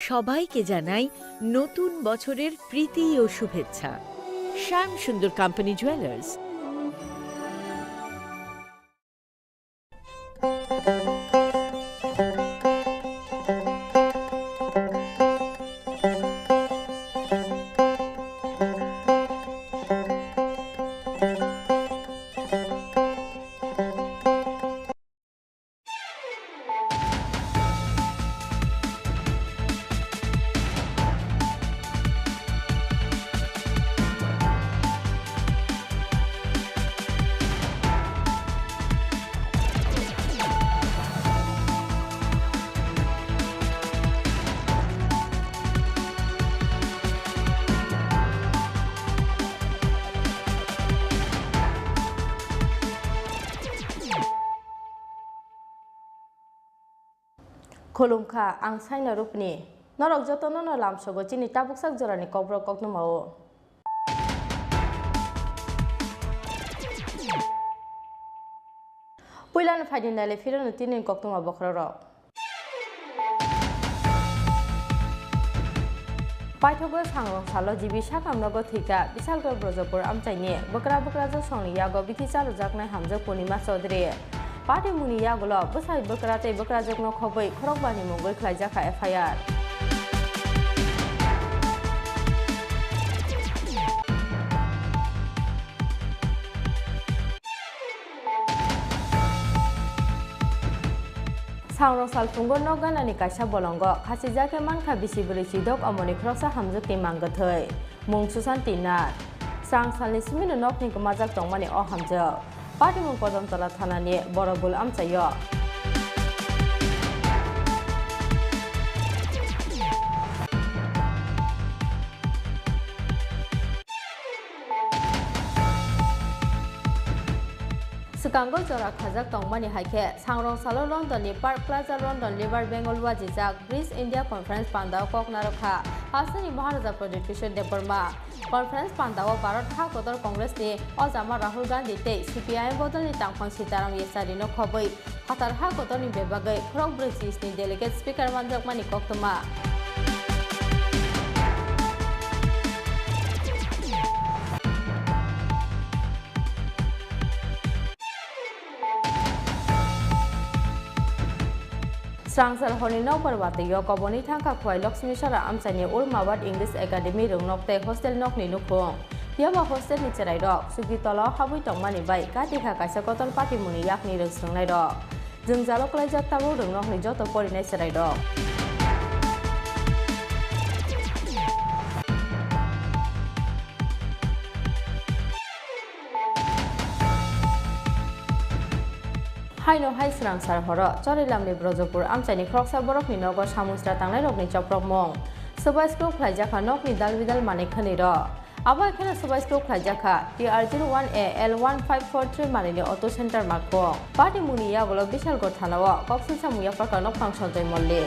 সবাইকে জানাই নতুন বছরের প্রীতি ও শুভেচ্ছা। শ্যাম সুন্দর company jewellers. Kolumka ang saina rupni norok jotono no lamsogo chini tabuksak jorani Kokborok koknumao. Puilan faidinale firon tinin koknuma bokraro. Paithogo sangrong salo jibi sakamnogo thika bisalgor brojopur amchaini bokra jo songni yago bithi chalu jaknai hamjak Purnima Chaudhary. Party muni yagulo bosai bokrate bokrajokno khoboi khorogbani mongoi khlaijaka FIR. Sangrong salpungo noganani kaisa bolongo khasijake mankha bisiburi chidok amoni khoroksa hamjukni manggathai mung Susanti Nath sang salni simino nokni kumajak tongmani o hamjak. Party mung Kodamtala thanani borobul amchayo. Sekanggol jora khajak tongmani haike sangrong salo London ni Park Plaza London Liver Bengal wajijak British India Conference pandao koknarokha asani Maharaja Project Kishore Deborma Conference pandao Bharat ha kotor Congress ni Ojama Rahul Gandhi te CPIM bodol ni Tangkhon Sitaram Yesari no khoboi hatar ha kotor ni bebagai khorok British ni delegate speaker manjak mani koktoma. Sangsal honi no parwate yo koboni thangka khwai Lakshmi Sara amchani Urmawat English Academy rungnok te hostel nok ni nukhung yaba hostel ni cherai rok sugi tolo habui tongmani bai katikha kaisa kotor party muni yakni rungsnai rok jungjalo klaijak tabu rungnok ni joto porinai cherai rok. Haino hai srang sar horo chorilamni brojopur amchani khoroksa borok ni nogo samusra tangnai rokni choprok mong sobai skok khlaijaka nokni dalbidal manekhani ro abo ekhane sobai skok khlaijaka TR01A L1543 manini auto center marko party muni yagolo bishalgor thanao koksil samuya parka nok function jai molli.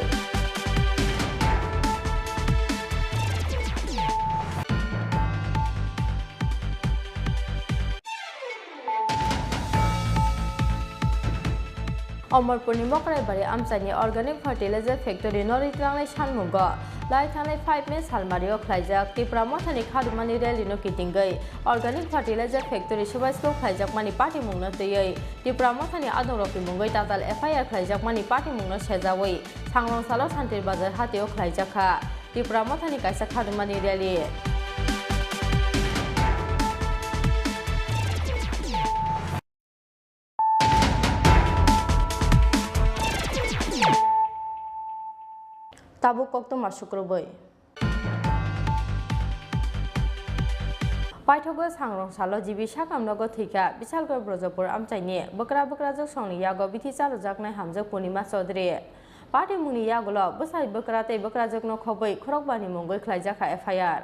Omor Purnima Bari Amchani Organic Fertilizer Factory Noritranglai Sanmungo Lai Thanglai 5 May Salmario Khlaijak Tripura Mothani Khadumani Relino Kitingai Organic Fertilizer Factory Subaisko Khlaijak Mani Party Mungna Teyai Tripura Mothani Adoroki Mungai Tatal FIR Khlaijak Mani Party Mungna Sejawai Sangrong Salo Santir Bazar Hatio Khlaijakha Tripura Mothani Kaisa Khadumani Reli. Tabu koktoma sukrobai. Paithogo sangrong salo jibi sakamnogo thika bisalgor brojopur amchaini bokra jok songni yago bithi chalu jaknai hamjak Purnima Chaudhary. Party muni yagulo bosai bokrate bokrajokno khoboi khorokbani mongoi khlaijaka FIR.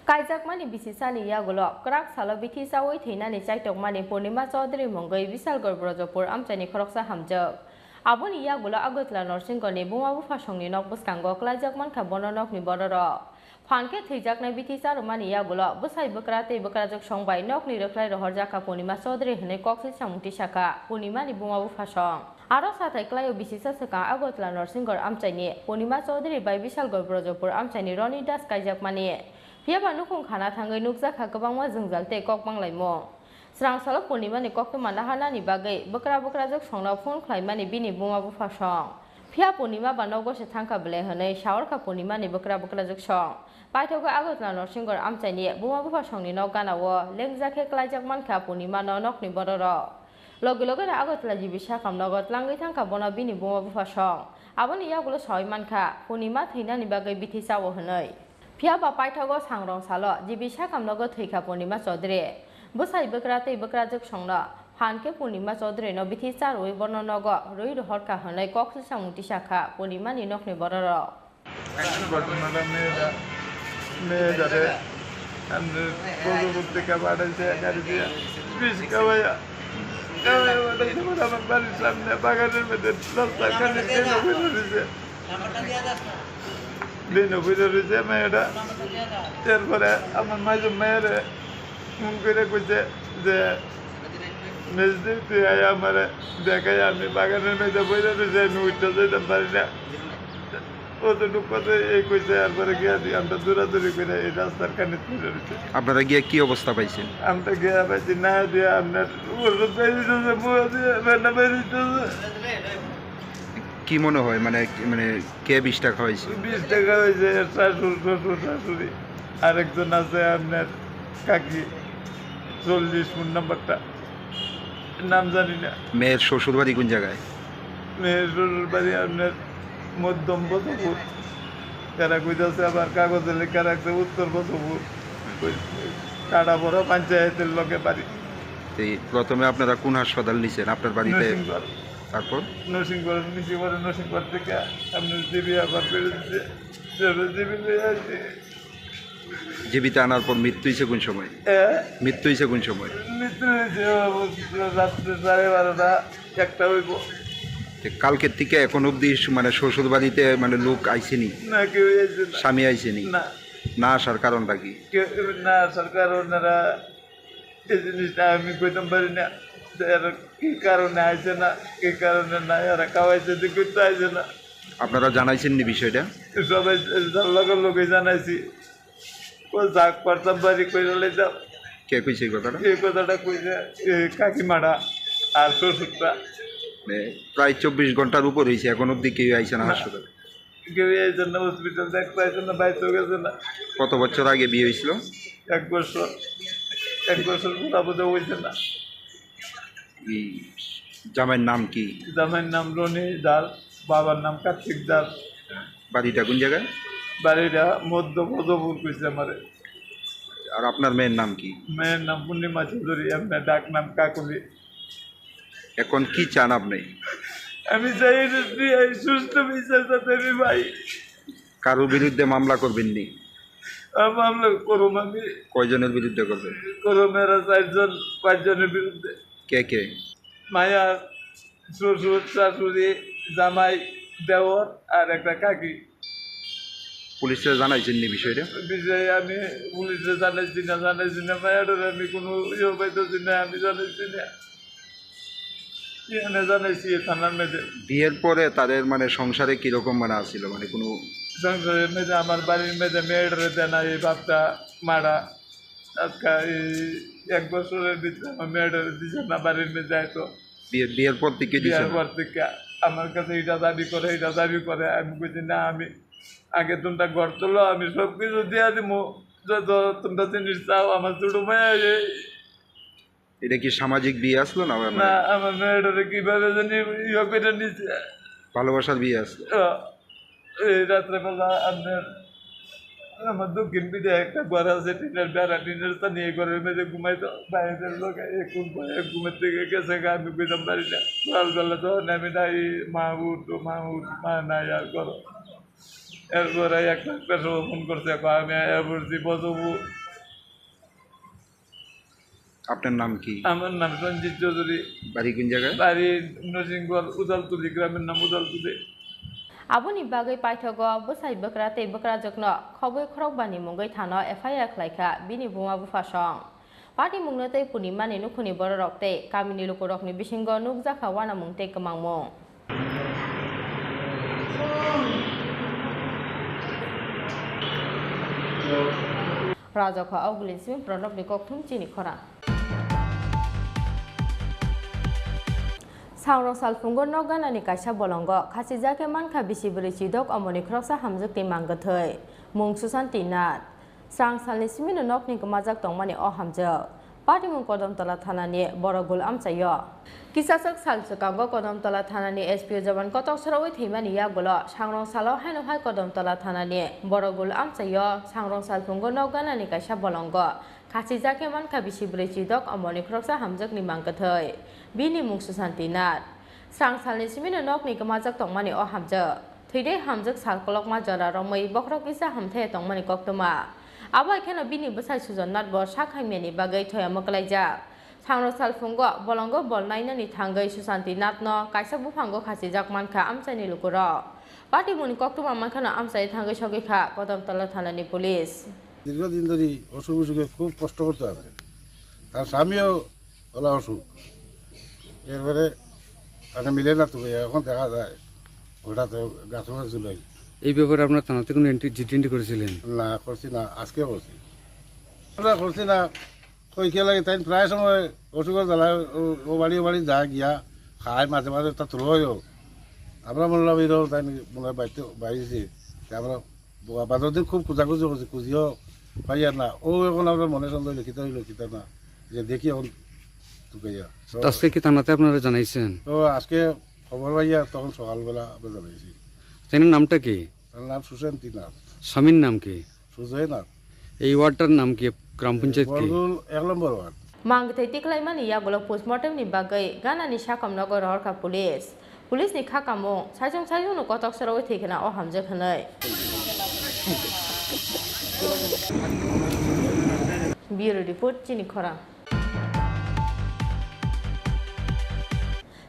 Kaijakmani bisisani yagulo krak salo bithi chawoi theinani chaitokmani Purnima Chaudhary mongoi bisalgor brojopur amchaini khoroksa hamjak. Aboni yagulo Agotla Norsingoni bumabu fasongni nok buskango klaijakman khabono nok ni bororo phanke theijaknai bithi charumani yagulo bosai bokrate bokrajok songbai nok ni roklai rohorjaka Purnima Chaudhary hne koksil samungti saka Purnima ni bumabu fasong Aro sathai klayo bisisa seka agotla Norsingor amchaini Purnima Chaudhary bai Bishalgor Brojopur amchaini Roni Das kaijakmani Phiaba nukung khana thangai nukjakha kwbangma jungjalte kokbanglaimo Srang salo Purnima ni koktoma naharnani bagai bokra jok songna phone khlaimani bini buma bufa song Phia Purnima banogo se thangka bele hanai shawarka Purnima ni bokra jok song Paithogo agotla Norsingor amchaini buma bufa songni nokganawo lengjakhe klaijakmankha Purnima no nokni bororo Logo na agotla jibisha kamnogot langai thangka bona bini buma bufa song aboni yagulo soi mankha Purnima thainani bagai bithi chawo hanai Phiaba paithogo sangrong salo jibisha kamnogot thika Purnima Chaudhary busai bokra jok songna Hanke Purnima Chaudhary no bithi charoi bornonogo roi rohorka hanai koksu samungti shakha Purnima ni nokni bororo মেয়েদারে আমরা প্রজোপর থেকে বাড়াইছে গাড়ি দিয়ে বিষ খাওয়াইয়া বাড়াইছে আমার বাড়ির সামনে বাগানের মধ্যে রাস্তাখানে দিন বুঝে রয়েছে মেয়েটা এরপরে আমার মাঝে মেয়ের ফোন করে কইছে যে মেজদি তুই আমার দেখাই আমি বাগানের মধ্যে বইতে রয়েছে আমি উঠতে যেতাম পারি না আপনারা গিয়ে কি অবস্থা পাইছেন? আমরা গিয়ে পাইছি না দিয়ে আপনার কি মনে হয় মানে মানে কে 20 টাকা হয়েছে? 20 টাকা হয়েছে শাশুড় শ্বশুর শাশুড়ি আরেকজন আছে আপনার কাকি 40 ফোন নাম্বারটা নাম জানি না। মেয়ের শ্বশুর বাড়ি কোন জায়গায়? মেয়ের শ্বশুর বাড়ি আপনার মধ্যম বছরপুর তারা কইতাছে আবার কাগজে লেখা রাখছে উত্তর বছরপুর কাটা বড় পঞ্চায়েতের লোকে বাড়ি। প্রথমে আপনারা কোন হাসপাতাল নিছেন আপনার বাড়িতে? তারপর নরসিংগড় নিচে পরে নরসিংগড় থেকে আপনি জিবি আবার বেড়ে দিচ্ছে জিবি আসছে। জীবিত আনার পর মৃত্যু হয়েছে কোন সময়? মৃত্যু হয়েছে কোন সময়? মৃত্যু হয়েছে রাত্রে 12:30 একটা হইব। কালকের থেকে এখন অবধি মানে শ্বশুর বাড়িতে মানে লোক আইসেনি? না কেউ আইছে না। স্বামী আইসেনি? না। না আসার কারণটা কি? না আসার কারণ ওনারা এই জিনিসটা আমি কইতাম পারি না কি কারণে আইছে না কি কারণে না এরা খাওয়াইছে যে করতে আইছে না। আপনারা জানাইছেন নি বিষয়টা? সবাই লোকে জানাইছি ও যাক পারতাম বাড়ি কইরা লই যাও। কে কইছে এই কথাটা? এই কথাটা কইছে কাকিমাড়া আর শ্বশুরটা। প্রায় 24 ঘন্টার উপর হয়েছে এখন অব্দি কেউ আইসে না হাসপাতালে? কেউ আইছে না, হসপিটাল দেখতে আইছে না, বাইতে গেছে না। কত বছর আগে বিয়ে হয়েছিল? 1 বছর 1 বছর পুরা হয়েছে না। জামাইয়ের নাম কি? জামাইয়ের নাম রনি দাস, বাবার নাম কার্তিক দাস। বাড়িটা কোন জায়গায়? বাড়িটা মধ্য ভজপুর কইছে আমারে। আর আপনার মেয়ের নাম কি? মেয়ের নাম পূর্ণিমা চৌধুরী, আপনার ডাক নাম কাকুলি। এখন কি চান আপনি? আমি চাই সুস্থ বিচার যাতে আমি ভাই। কারোর বিরুদ্ধে মামলা করবেন নি? মামলা করুম আমি। কয়জনের বিরুদ্ধে করবেন? করুম এরা 4-5 জনের বিরুদ্ধে। কে কে? মায়া, শ্বশুর শাশুড়ি, জামাই, দেওর আর একটা কাকি। পুলিশে জানাইছেন নি বিষয়টা? বিষয়ে আমি পুলিশে জানাইছি না মায়াডোর আমি কোনো ইয়ে পাইতেছি না, আমি জানাইছি না। এখানে জানাইছি থানার মেয়েদের। বিয়ের পরে তাদের মানে সংসারে কিরকম মানে আসছিল মানে কোনো সংসারের মেয়েদের আমার বাড়ির মেয়েদের মেয়েডরে দেয় না এই বাপটা মারা আজকা এই 1 বছরের ভিতরে আমার মেয়েডরে দিছে না বাড়ির মেয়ে যায় তো। বিয়ের পর থেকে বিয়ের পর থেকে আমার কাছে এটা দাবি করে আমি বুঝি না আমি আগে তোমরা ঘর তোলো আমি সব কিছু দিয়ে দিব যত তোমরা জিনিস চাও। আমার ছোট মেয়ে এটা কি সামাজিক বিয়ে আসলো না? না আমার মেয়েটারে কিভাবে জানি ইয়ে করে নিচ্ছে, ভালোবাসার বিয়ে আসলো। এই রাত্রেবেলা আপনার আমার দক্ষিণ পিঠে একটা ঘর আছে টিনের বেড়া, টিনের তা নিয়ে ঘরের মেঝে ঘুমাইতো। বাইরের লোক ঘুমের থেকে গেছে আমি বুঝতাম পারি না। সকালবেলা তখন আমি নাই মা উঠ মা নাই আর করো। এরপরে একটা ফোন করছে আমি বলছি বসবু। আপনার নাম কি? আমার নাম সঞ্জিত চৌধুরী। বাড়ি কোন জায়গায়? বাড়ি নরসিংগড় উদালতুলি, গ্রামের নাম উদালতুলি। Aboni bagai paithogo busai bokra jokno khoboi khorokbani mungai thano FIR khlaika bini buma bufa song. Party mungno tei Purnima ni nukhuni borok tei kamini lukorokni bisingo nukjakha wana mungtei kamangmung. Rajaka Augulism, Pronov Nikok Chini Kora. Sangrong Salfungo Nogan and Nikasha Bolongo, Kasizake Manka Bishibri Dog, Omoni Crossa Hamzuk de Mangatoi, Mung Susantina, Sang Salismin Nok Nikamazak Tongmani or Hamzel, Party Munkodom Talatanani, Borogul Amsayo. Kisasak Salsukango Kodom Talatanani, SPU Javan Kotok Soro with him and Yagola, Sangrong Salo, Hanohai Kodom Talatanani, Borogul Amsayo, Sangrong Salfungo Nogan and Nikasha Bolongo. Kasizake Manka Bishibri Dog, Omoni Crossa Hamzuk ni Mangatoi. Bini Mung Susantinat. Sang Salismin Nok Nikamazak Tongmani or Hamzer. Today Hamzuk Salkolok Majora Romy Bokrok is a Hamte Tongmani Koktoma. Aba cannot be beside Susan not bor Shakhamini Bagay to a Mokalaja. Sangro Salfungo, Bolongo Bol Nine Tangai Susantinat no, Kaisabupango Kasizak Manka Amsani Lukuro. Party Munikokuma Makana Amsai Tangai Shogika, Kodom Talatanani Police. দীর্ঘদিন ধরে অসুখ বিসুখে খুব কষ্ট করতে হবে তার স্বামীও OLA অসুখ এরপরে তাকে মিলে না তো এখন দেখা যায় ওটা তো গাছমাছ জুলাই এই ব্যাপারে আপনার থানাতে কোনো জিটি করেছিলেন না করছি না আজকে করছি আমরা করছি না কই কে লাগে তাই প্রায় সময় অসুখের জ্বালায় ও বাড়ি যা গিয়া খায় মাঝে মাঝে তা রয়েও আমরা বললাম এরকম তাই মনে হয় বাইরেছি আমরা বাজার দিন খুব খোঁজাখুঁজি করছি খুঁজিও পাই আর না ও এখন আমরা মনে সন্দেহ লিখিত না যে দেখি এখন টুকাইয়া আজকে কি থানাতে আপনারা জানাইছেন তো আজকে খবর পাইয়া তখন সকালবেলা আমরা জানাইছি তার নামটা কি তার নাম সুশান্তি নাথ স্বামীর নাম কি সুজয় নাথ এই ওয়ার্ডটার নাম কি গ্রাম পঞ্চায়েত কি বরগুল 1 নম্বর word Mangtai Tiklaimani Yagolo postmortem ni Bagai, Gana ni Shakam Nogor Orca Police. Police ni Kakamo, Sajong Sajong no Kotok Soro taken out Hamjakanai. Bureau report Chinikora.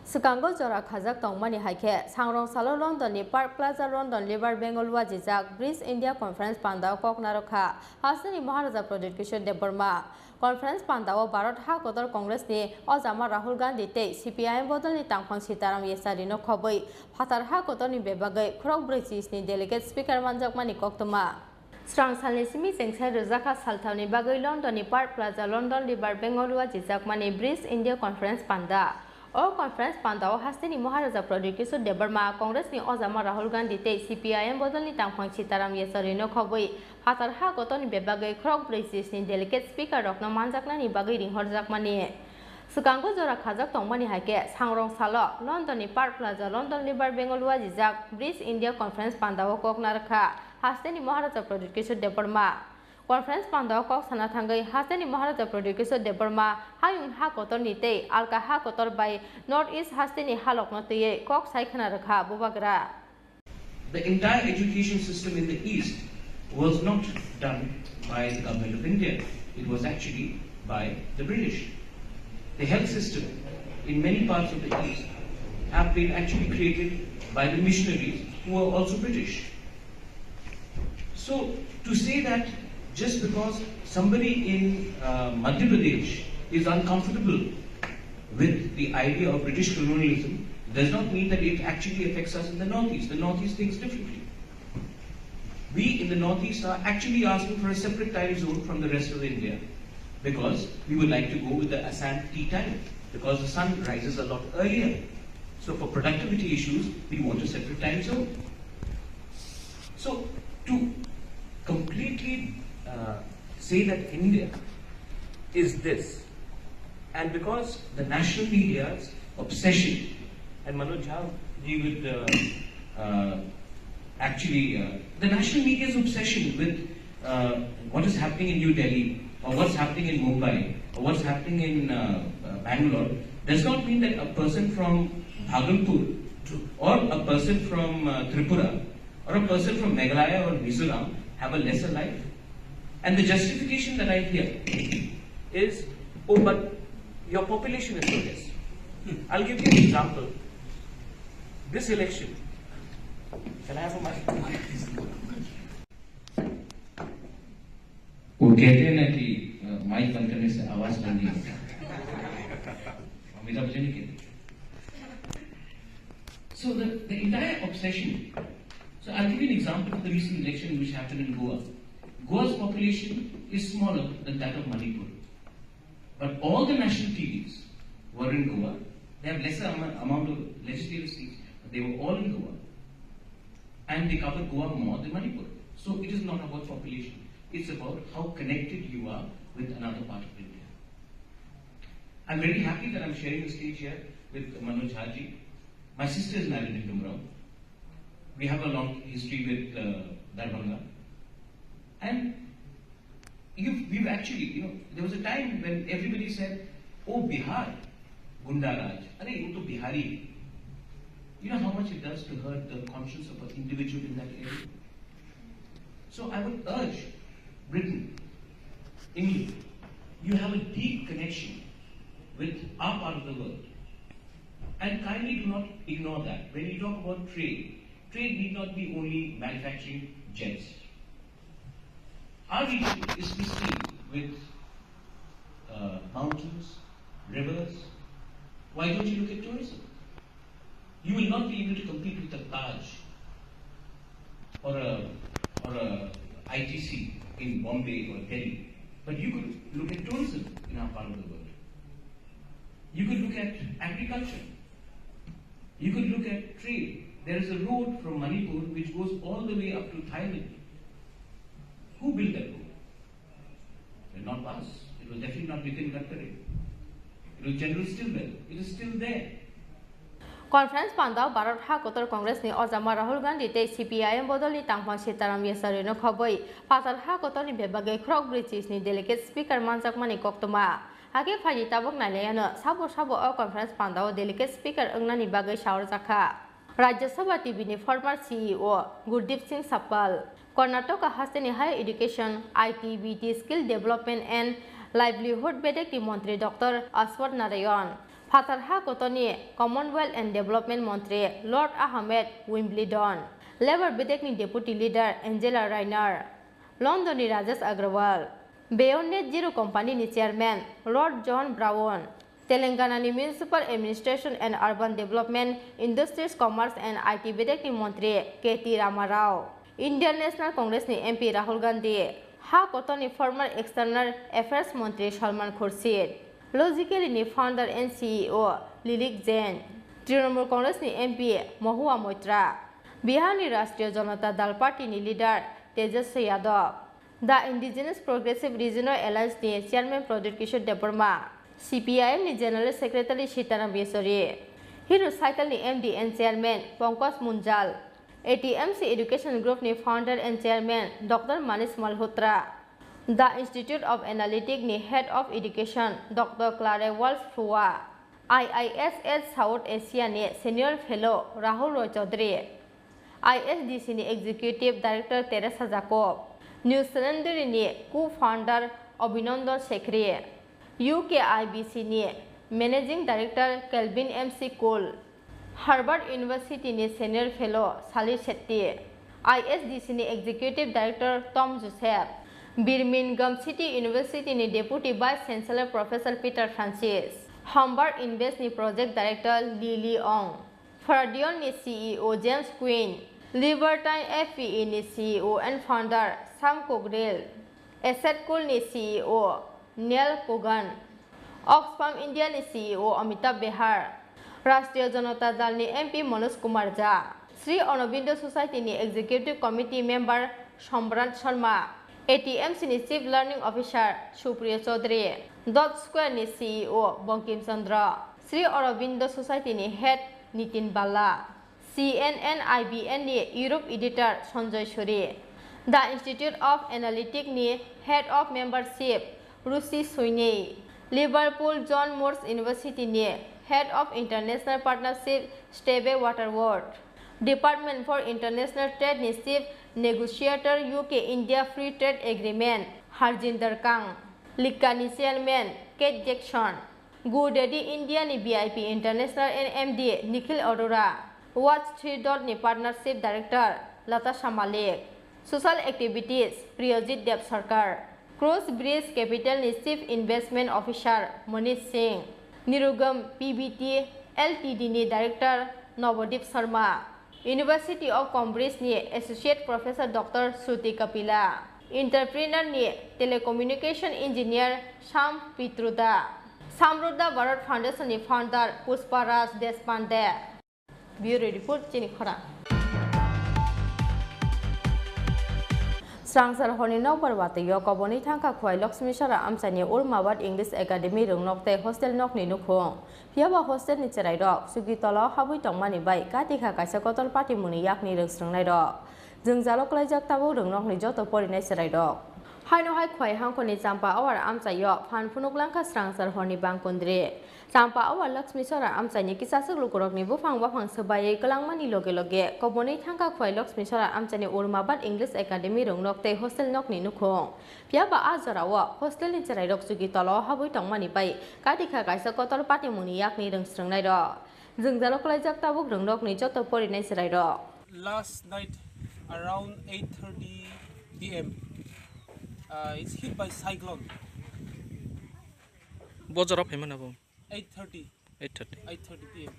Sukango Jora Kazak Tongmani Hike, Sangrong Salo London, ni Park Plaza London, Liver Bengal Wajizak, Breeze India Conference Panda Kok Naroka, Hasani Maharaja Project Kishore de Burma. Conference Pandawa Bharat Ha Kotor Congress ni Ozama Rahul Gandhi te CPIM bodol ni Tangkhon Sitaram Yesari no khoboi Phatar Ha Kotor ni bebagai Krok Bridges ni Delegate Speaker Manjak Mani Koktoma Strong Salesimi Sengsai Rozaka Saltau ni Bagai London ni Park Plaza London Libar Bengalua Jizak Mani Breeze India Conference Panda Or Conference Pandao Hastini Maharaja Project Kishore de Burma Congress ni Ozama Rahul Gandhi te CPIM bodol ni Tangkhon Sitaram Yesari no khoboi Phatar Ha Kotor ni bebagai Krok Bridges ni Delegate Speaker Rokna Manjakna ni Bagai Ringhorjak Mani Sukango Jora Khajak Tongmani Hake Sangrong Salo London ni Park Plaza London Libar Bengalua Jizak Breeze India Conference Pandao Kok Narkha Hastini Maharaja Project Kishore de Burma Conference Pandao Kok Sanathangai Hastini Maharaja Project Kishore de Burma Hayung Ha Kotor ni te Alka Ha Kotor by North East Hastini Halok Notiye Kok Saikhana Rakha Bubagra The entire education system in the East was not done by the government of India. It was actually by the British. The health system in many parts of the East have been actually created by the missionaries who are also British. So to say that just because somebody in Madhya Pradesh is uncomfortable with the idea of British colonialism does not mean that it actually affects us in the Northeast. The Northeast thinks differently. We in the Northeast are actually asking for a separate time zone from the rest of India because we would like to go with the Assam tea time because the sun rises a lot earlier. So for productivity issues, we want a separate time zone. So to completely say that India is this, and because the national media's obsession, and Manoj Jha, he would actually, the national media's obsession with what is happening in New Delhi, or what's happening in Mumbai, or what's happening in Bangalore, does not mean that a person from Bhagalpur, or a person from Tripura, or a person from Meghalaya or Mizoram have a lesser life. And the justification that I hear is, oh, but your population is so less. I'll give you an example. This election, can I have a mic? वो कहते हैं ना कि mic बंद करने से आवाज बंद नहीं होता, अमिताभ बच्चन ने कहते. So the entire obsession. So I'll give you an example of the recent election which happened in Goa, Goa's population is smaller than that of Manipur. But all the national TVs were in Goa. They have lesser amount of legislative seats, but they were all in Goa. And they cover Goa more than Manipur. So it is not about population. It's about how connected you are with another part of India. I'm very happy that I'm sharing the stage here with Manoj Haji. My sister is married in Tripura. We have a long history with Darbhanga. And we've actually, there was a time when everybody said, oh, Bihar, Gunda Raj, are you to Bihari? You know how much it does to hurt the conscience of an individual in that area? So I would urge Britain, England, you have a deep connection with our part of the world. And kindly do not ignore that. When you talk about trade need not be only manufacturing jets. Our region is pristine with mountains, rivers. Why don't you look at tourism? You will not be able to compete with a Taj or a ITC in Bombay or Delhi. But you could look at tourism in our part of the world. You could look at agriculture. You could look at trade. There is a road from Manipur which goes all the way up to Thailand. Who built that road? Well, not us. It was definitely not Nitin Gadkari. It was General Stilwell. It is still there. Conference Pandao Bharat Hakotor Congress ni Ozama Rahul Gandhi te CPIM bodoli tangpon Sitaram Yesari no khoboi Patar Hakotor ni bebage Krok British ni delegate speaker Mansak Mani Koktoma Age Faji Tabok Nalayano Sabo o Conference Pandao delegate speaker Engna ni bagai Shaur Zakha Rajya Sabha TV ni former CEO Gurdeep Singh Sapal Karnataka Hasteni Higher Education IT BT Skill Development and Livelihood Bedek Montri Dr. Aswat Narayan Patar Hakotoni Commonwealth and Development Montri Lord Ahmed Wimbledon Labour Bedek Deputy Leader Angela Rainer London ni Rajesh Agrawal Bayon Net Zero Company ni Chairman Lord John Brown Telangana ni Municipal Administration and Urban Development Industries Commerce and IT Bedek ni Montri K.T. Ramarao Indian National Congress ni MP Rahul Gandhi Hakotoni former External Affairs Montri Salman Khurshid Logically ni founder and CEO Lilik Jain Trinamool Congress ni MP Mahua Moitra Bihar ni Rashtriya Janata Dal Party ni leader Tejas Yadav The Indigenous Progressive Regional Alliance ni Chairman Project Kishore Debarma CPIM ni General Secretary Sitaram Yesari Hero Cycle ni MD and Chairman Pankaj Munjal ATMC Education Group ni founder and Chairman Dr. Manish Malhotra The Institute of Analytics ni Head of Education Dr. Clara Walsh Frua IISS South Asia ni Senior Fellow Rahul Roy Chaudhary ISDC ni Executive Director Teresa Jacob New Zealand ni Co-founder Abhinandan Sekhri UKIBC ni Managing Director Kelvin MC Cole Harvard University ni Senior Fellow Sally Shetty ISDC ni Executive Director Tom Joseph Birmingham City University ni Deputy Vice Chancellor Professor Peter Francis Hamburg Invest ni Project Director Lily Ong Fardion ni CEO James Quinn Libertine FPE ni CEO and founder Sam Cogdale Asset Cool ni CEO Neil Kogan Oxfam India ni CEO Amitabh Behar Rashtriya Janata Dal ni MP Manoj Kumar Jha Sri Aurobindo Society ni Executive Committee Member Sambrat Sharma ATMC ni Chief Learning Officer Supriya Chaudhary Dot Square ni CEO Bankim Chandra Sri Aurobindo Society ni Head Nitin Bala CNN IBN ni Europe Editor Sanjay Shuri The Institute of Analytics ni Head of Membership Rusi Soinei Liverpool John Moores University ni Head of International Partnership Steve Waterworth Department for International Trade ni Chief Negotiator UK India Free Trade Agreement Harjinder Kang Lika ni Chairman Kate Jackson GoDaddy India ni VIP International and MD Nikhil Arora Watch 3 Dot ni Partnership Director Lata Malik Social Activities Priyojit Dev Sarkar Cross Bridge Capital ni Chief Investment Officer Manish Singh Nirugam PBT LTD ni Director Navadip Sharma University of Cambridge ni Associate Professor Dr. Shruti Kapila entrepreneur नि telecommunication engineer शाम पित्रुदा सामरुद्दा Bharat foundation नि founder Pushparaj Deshpande bureau report चिनी खरा सांसर हरनि नौबर बातैयो कबनि थांखा खुवाय लक्ष्मीसरा आमसानि उर्माबाद English academy रोंनकते hostel नकनि नुखुं फियाबा hostel नि चेराय रक सुगितला हाबुइ तंमानि bye कातिखा कायसा कतल party मुनि याकनि रोंस्रोंनाय रक जों जालकलायजाक ताबो रोंनकनि जत परिनाय चेराय रक हायनो हाय खुवाय हांखनि चाम्पा आवार आमसायो फानफुनुकलांखा सांसर हरनि बांकुन्द्रि चाम्पा आवार लक्ष्मीसरा आमसानि किसासक लुकुरकनि बुफां बाफां सोबायै गलांमानि लगे लगे कबनि थांखा खुवाय लक्ष्मीसरा आमसानि उर्माबाद इंग्लिश एकाडेमी रोंनकते हस्टेल नकनि नुखुं फियाबा आजराव हस्टेलनि चेराय रक सुगितला हाबुइ तंमानि बाय कातिखा कायसा कतल पार्टी मुनि याकनि रोंस्रोंनाय रक जों जालकलायजाक ताबो रोंनकनि जत परिनाय चेराय रक Last night around 8:30 p.m. It's hit by cyclone. बजरा फेमन अब 8:30 p.m.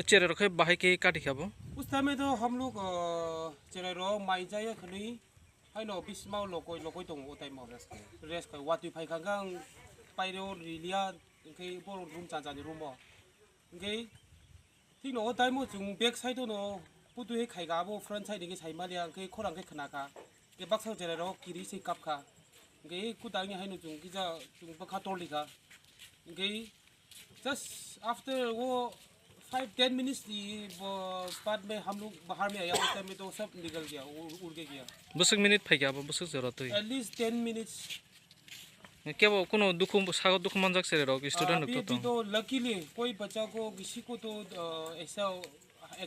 चेरे रखे बाहे के काटी खाबो उस टाइम में तो हम लोग चेरे रो माइ जाय खनि हाइनो बिस्माव लोकोय दङ ओ टाइम रेस्ट का वाटि फाइखांगां पाइरो रिलिया ओंखे बर रूम चाजानि रूम ओंखे थिन ओ टाइम जों बेक साइड न पुतु हे खाइगाबो फ्रन्ट साइड के साइमालिया ओंखे खरांखे खनाका के बाक्साव चेरे रो किरि से कापखा ओंखे कुदांनि हाइनो जों किजा जों बखा टलिखा ओंखे just after वो 5-10 minutes बाद में हम लोग बाहर में आया उस टाइम में तो सब निकल गया उड़ के गया बसक मिनिट फाइ गया बसक जरा तो at least 10 minutes क्या वो कोनो दुख सागो दुख मंजक से रहो स्टूडेंट अभी तो लकीली कोई बच्चा को किसी को तो ऐसा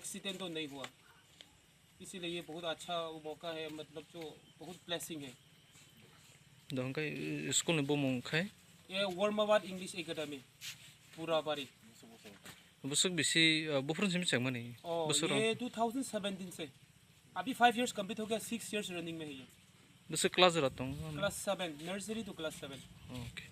एक्सीडेंट तो नहीं हुआ इसीलिए ये बहुत अच्छा मौका है मतलब जो बहुत ब्लेसिंग है दंका स्कूल में बोमों खाए ये वर्माबाद इंग्लिश एकेडमी पूरा बारी बसक बिसी बुफरन से मिचक माने बसक ये 2017 से अभी 5 इयर्स कंप्लीट हो गया 6 इयर्स रनिंग में है ये बसक क्लास रहता हूं class 7 nursery to class 7 okay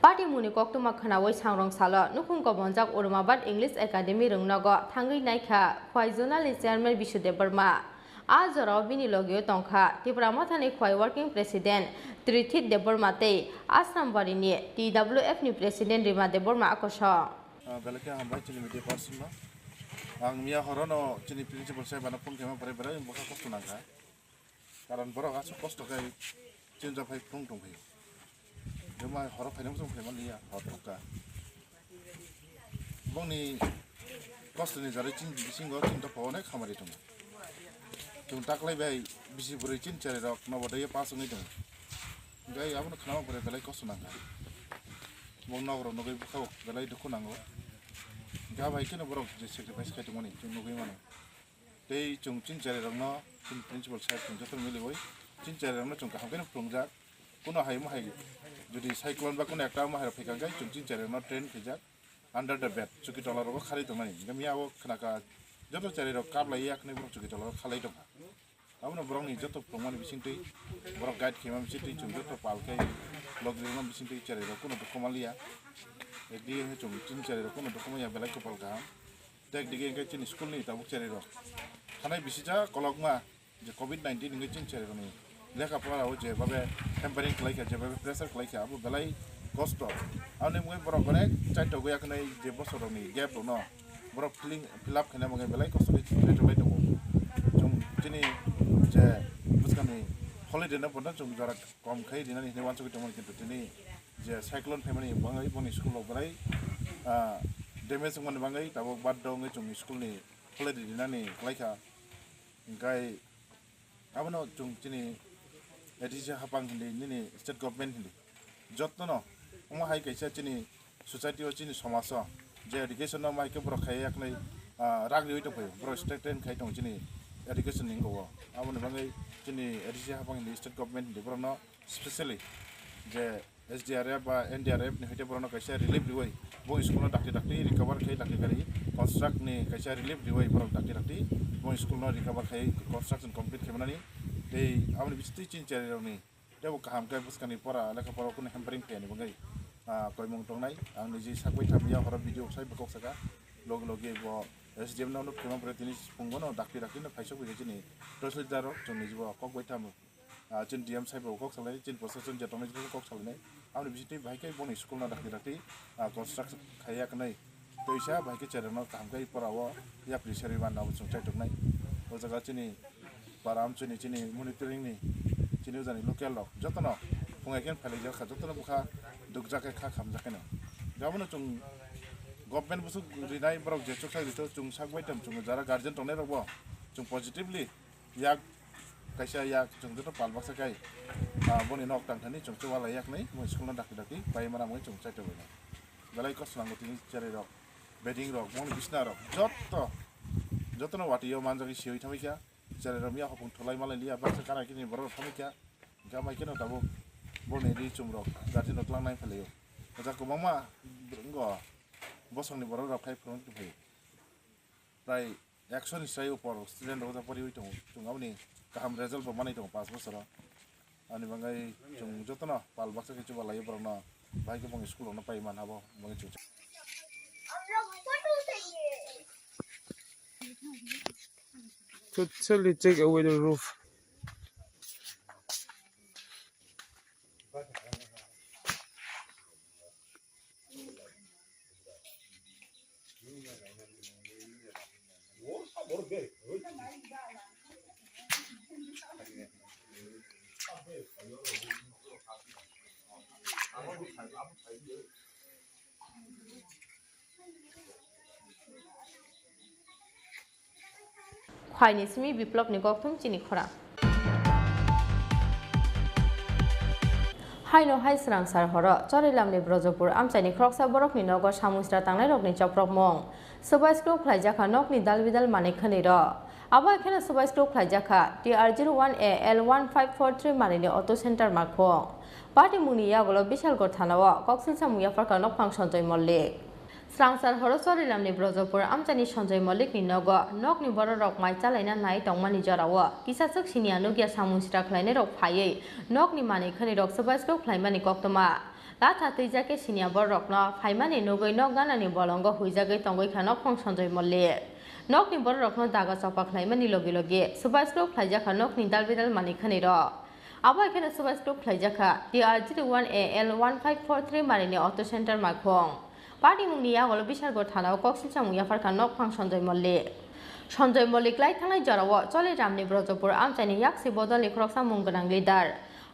party मुनि कक्तुमा खनावै सांरं साल नुखुं कबनजाक उर्माबाद इंग्लिश एकाडेमी रोंनग थांगै नायखा खुवाय जर्नालिस्ट चेयारमैन विशुदेव वर्मा आजराव बिनि लगियो तंखा त्रिपुरा मथानि खुवाय वर्किंग प्रेसिडेंट त्रिथित देबवर्माते आसामबारिनि TWF नि प्रेसिडेंट रिमा देबवर्मा आकश बेलके हामबाय चिनि मिडिया पार्सन न आं मिया हरनो चिनि प्रिन्सिपल साहेबानो फन केमा परे परे बखा कष्ट नांगा कारण बर गासो कष्ट गाय चिन जाफाय फुं दंफायो जमा हर फाइनाव जों फाइमान लिया हरका बंनि कष्टनि जारै चिन बिसिंग चिन त पवने खामारि दं जों ताकलायबाय बिसि बुरै चिन चेरे रक नबदय पास होङै दं गाय आबनो खानाव परे बेलाय कष्ट नांगा नगर नगै बुखाव बेलाय दुखु नांगौ गाबाय केन बरक जे सेक्रिफाइस खायदोंमोन जों नगै माने दै जों चिन चेरे रंनो चिन प्रिन्सिपल साहेब जों जतन मिलिवै चिन चेरे रंनो जों हामगेन फुंजा कुनो हाय माहाय जुदि साइक्लोन बा कुनो एकटा माहाय फैखांगाय जों चिन चेरे रंनो ट्रेन खैजा अंडर द बेड चुकी डलार रो खारि दं माने गामियाव खनाका जत चेरे रक काबलाय याखनै बरक चुकी डलार खालाय दं आबनो बरकनि जत प्रमाण बिसिंतै बरक गाइड खेमा बिसिंतै जों जत पालकै लग्रिनो बिसिंतै चेरे रक कुनो दुखमालिया एकदि हे जों चिन चेरे रक कुनो दुखमाया बेलाय कपाल गा देख दिगे के चिन स्कुल नि ताबुक चेरे रक थानाय बिसिजा कलकमा जे कोविड-19 नि चिन चेरे रनि लेखा पढ़ाओ जे बाबे टेम्पारिंग खालायखा जे बाबे प्रेसार खालायखा आबो बेलाय कष्ट आने मुगे बरक गने चाइटो गयाखनै जे बसरनि गेप दं न बरक फिलअप खने मुगे बेलाय कष्ट नि थबाय दं जों चिनि जे बुसकानि हलिडे न बन्द जों जरा कम खाय दिनानि ने वान सके तमन किन्तु दिनै जे साइक्लोन फेमानि बाङै बनि स्कुलाव बेलाय डेमेज मन बाङै ताबो बाद दं जों स्कुलनि हलिडे दिनानि खालायखा गाय आबनो जों चिनि एडिजे हापां हिन्दी निनि स्टेट गभर्नमेंट हिन्दी जत्न न अमा हाय कैसा चिनि सोसाइटी चिनि समाज जे एडुकेशन माय के बर खाय एकनै रागनि होय दंफायो बर स्टेट ट्रेन खाय दं चिनि एडुकेशन निंगौ आबनो बाङै चिनि एडिजे हापां हिन्दी स्टेट गभर्नमेंट हिन्दी बरनो स्पेशली जे SDRF बा NDRF नि होते बरनो कैसा रिलीफ दिवै बो स्कुल डाक्टी रिकवर खाय डाक्टी करी कंस्ट्रक्ट नि कैसा रिलीफ दिवै बर डाक्टी बो स्कुल न रिकवर खाय कंस्ट्रक्शन कंप्लीट खेमनानि दे आबनो बिस्ति चिन चेरेरनि देबो काम काय बुसकानि परा लेखा परा कुन हेम्पारिं खायनि बङै कयमं तंनाय आं निजि सागबै थामिया हर भिडिअ साइ बकक सका लग लगे बो SDM नावनो फेमा परे तिनि फुंगनो डाक्टी न फाइसो फैगे चिनि तसलिदार जों निजि बो ककबै थामो जों डिएम साहेबाव कक सालायनाय जों प्रशासन जेटनाय कक सालायनाय आंनि बिसिनि भाइके बनि स्कुल ना दाखि कन्स्ट्राक्शन खायाखै तो इसा भाइके चेरेनाव थांगाय पराव या प्रिसारि मानाव जों चाइटनाय ओ जगह चिनि बाराम चिनि मनिटरिंग नि चिनि जानि लोकेल रक जतन फुंगायखेन फालि जाखा जतन बुखा दुगजाके खा खामजाकेन गाबनो जों गभर्नमेंट बुसु रिनाय बरक जेचक साइरितो जों सागबायतम जों जारा गार्जियन तंनाय रबो जों पजिटिवली याक कैसा याक जों जत पालबासा गाय बनि नक टांथानि जों चवाला याक नै मो स्कुलना दाखि बाय माना मो जों चाइतो बना गलाय कस नांगो तिनि चेरे रक बेडिं रक मनि बिसना रक जतन वाटियो मानजागि सियै थामिका चेरे रमिया हपुं थलाय मालाय लिया बासा काना किनि बर थामिका गामाय केनो दाबो बनि रि चुम रक गार्जियन नक्लांनाय फैलायो जाको मामा गो बसंनि बर रफाय फ्रन्ट फै प्राय 100 निफ्राय ऊपर स्टुडेन्ट रजा परि दं जों गावनि गाहाम रिजाल्ट बानाय दं 5 बोसोराव आनि बाङाय जों जतन पाल बाक्सा किछु बालायो बरना भाइ गोबां स्कुलावनो पाइ मान हाबो मगे चुच Totally take away the roof. Khwaini simi biplop ni gokthum chini khora Haino hai srang sar horo chorilam ni brojopur amchani kroksa borok ni nogo samusra tangnai rok ni choprok mong Subai skro khlaijaka nok ni dalbidal mane khani ro abo ekhane subai skro khlaijaka TR01A L1543 mane ni auto center makho Party muni yagolo bishalgor thanao koksil samuya farka nok function toy mollik Srangsar horo chorilam ni brojopur amchani Sanjay Malik ni nogo nok ni boro rok mai chalaina nai tongmani jorao kisachak sinia nugya samusra khlainai rok phaiye nok ni mani khani rok sabasko khlaimani koktoma la thatai jake sinia bor rok no phaimani nugoi nok gana ni bolongo huijagai tongoi khanok phong Sanjay Malik nok ni bor rok no daga chapa khlaimani logi logi sabasko khlaijaka nok ni dalbidal mani khani ro abo ekhane sabasko khlaijaka TR01A L1543 mani ni auto center makhong Party mungniya golo bishargor thanao koksil samuya farka nok phang Sanjay Malik lai thangnai jorao chole ramni brojopur amchani yaksi bodoli kroksa munggonang leader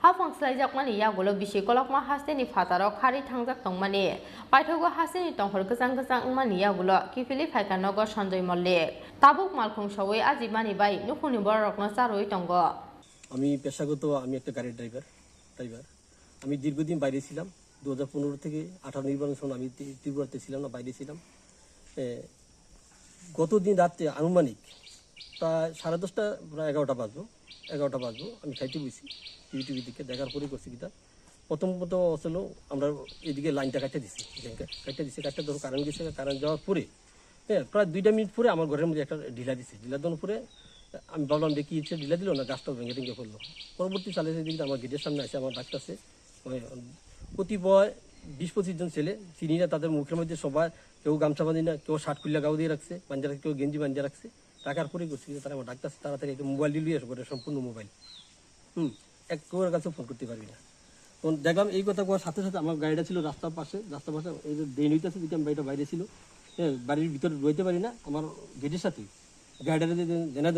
hafang slaijakmani ya golo bisi kolokma hasteni phataro khari thangjak tongmani paithogo hasteni tonghor gajang mani ya golo kifili phaika nogo Sanjay Malik tabuk malkhung sawai ajibani bai nukhuni borokno charoi tongo আমি পেশাগত আমি একটা গাড়ির driver আমি দীর্ঘদিন বাইরে ছিলাম 2015 থেকে 18 নির্বাচন সময় আমি ত্রিপুরাতে ছিলাম না বাইরে ছিলাম গতদিন রাতে আনুমানিক প্রায় 10:30টা প্রায় 11টা বাজবো আমি খাইতে বসি টিভি থেকে দেখার পরে করছি কিটা প্রথম আসলে আমরা এদিকে লাইনটা কাটতে দিছি কাটতে ধরো কারেন্ট গেছে কারেন্ট যাওয়ার পরে প্রায় 2 মিনিট পরে আমার ঘরের মধ্যে একটা ঢিলা দিছে ঢিলা দেওয়ার পরে আমি ভাবলাম দেখি ইচ্ছে ঢিলা দিল না গাছটা ভেঙে পড়লো পরবর্তী সালে দিকে আমার গেটের সামনে আসে আমার ডাক্তারছে কতিপয় 20-25 জন ছেলে চিনিরা তাদের মুখের মধ্যে সবাই কেউ গামছা বাঁধি না কেউ শার্ট খুললা গাও দিয়ে রাখছে বাঞ্জা রাখছে কেউ গেঞ্জি বাঞ্জা রাখছে টাকার পরে করছে তারা আমার ডাক্তার তাড়াতাড়ি একটা মোবাইল দিয়ে আসবো সম্পূর্ণ মোবাইল এক কেউর কাছে ফোন করতে পারবি না তখন দেখলাম এই কথা কোয়ার সাথে সাথে আমার গাড়িটা ছিল রাস্তার পাশে এই যে ড্রেন হইতেছে দিকে আমি বাড়িটা বাইরে ছিল বাড়ির ভিতরে রইতে পারি না আমার গেটের সাথে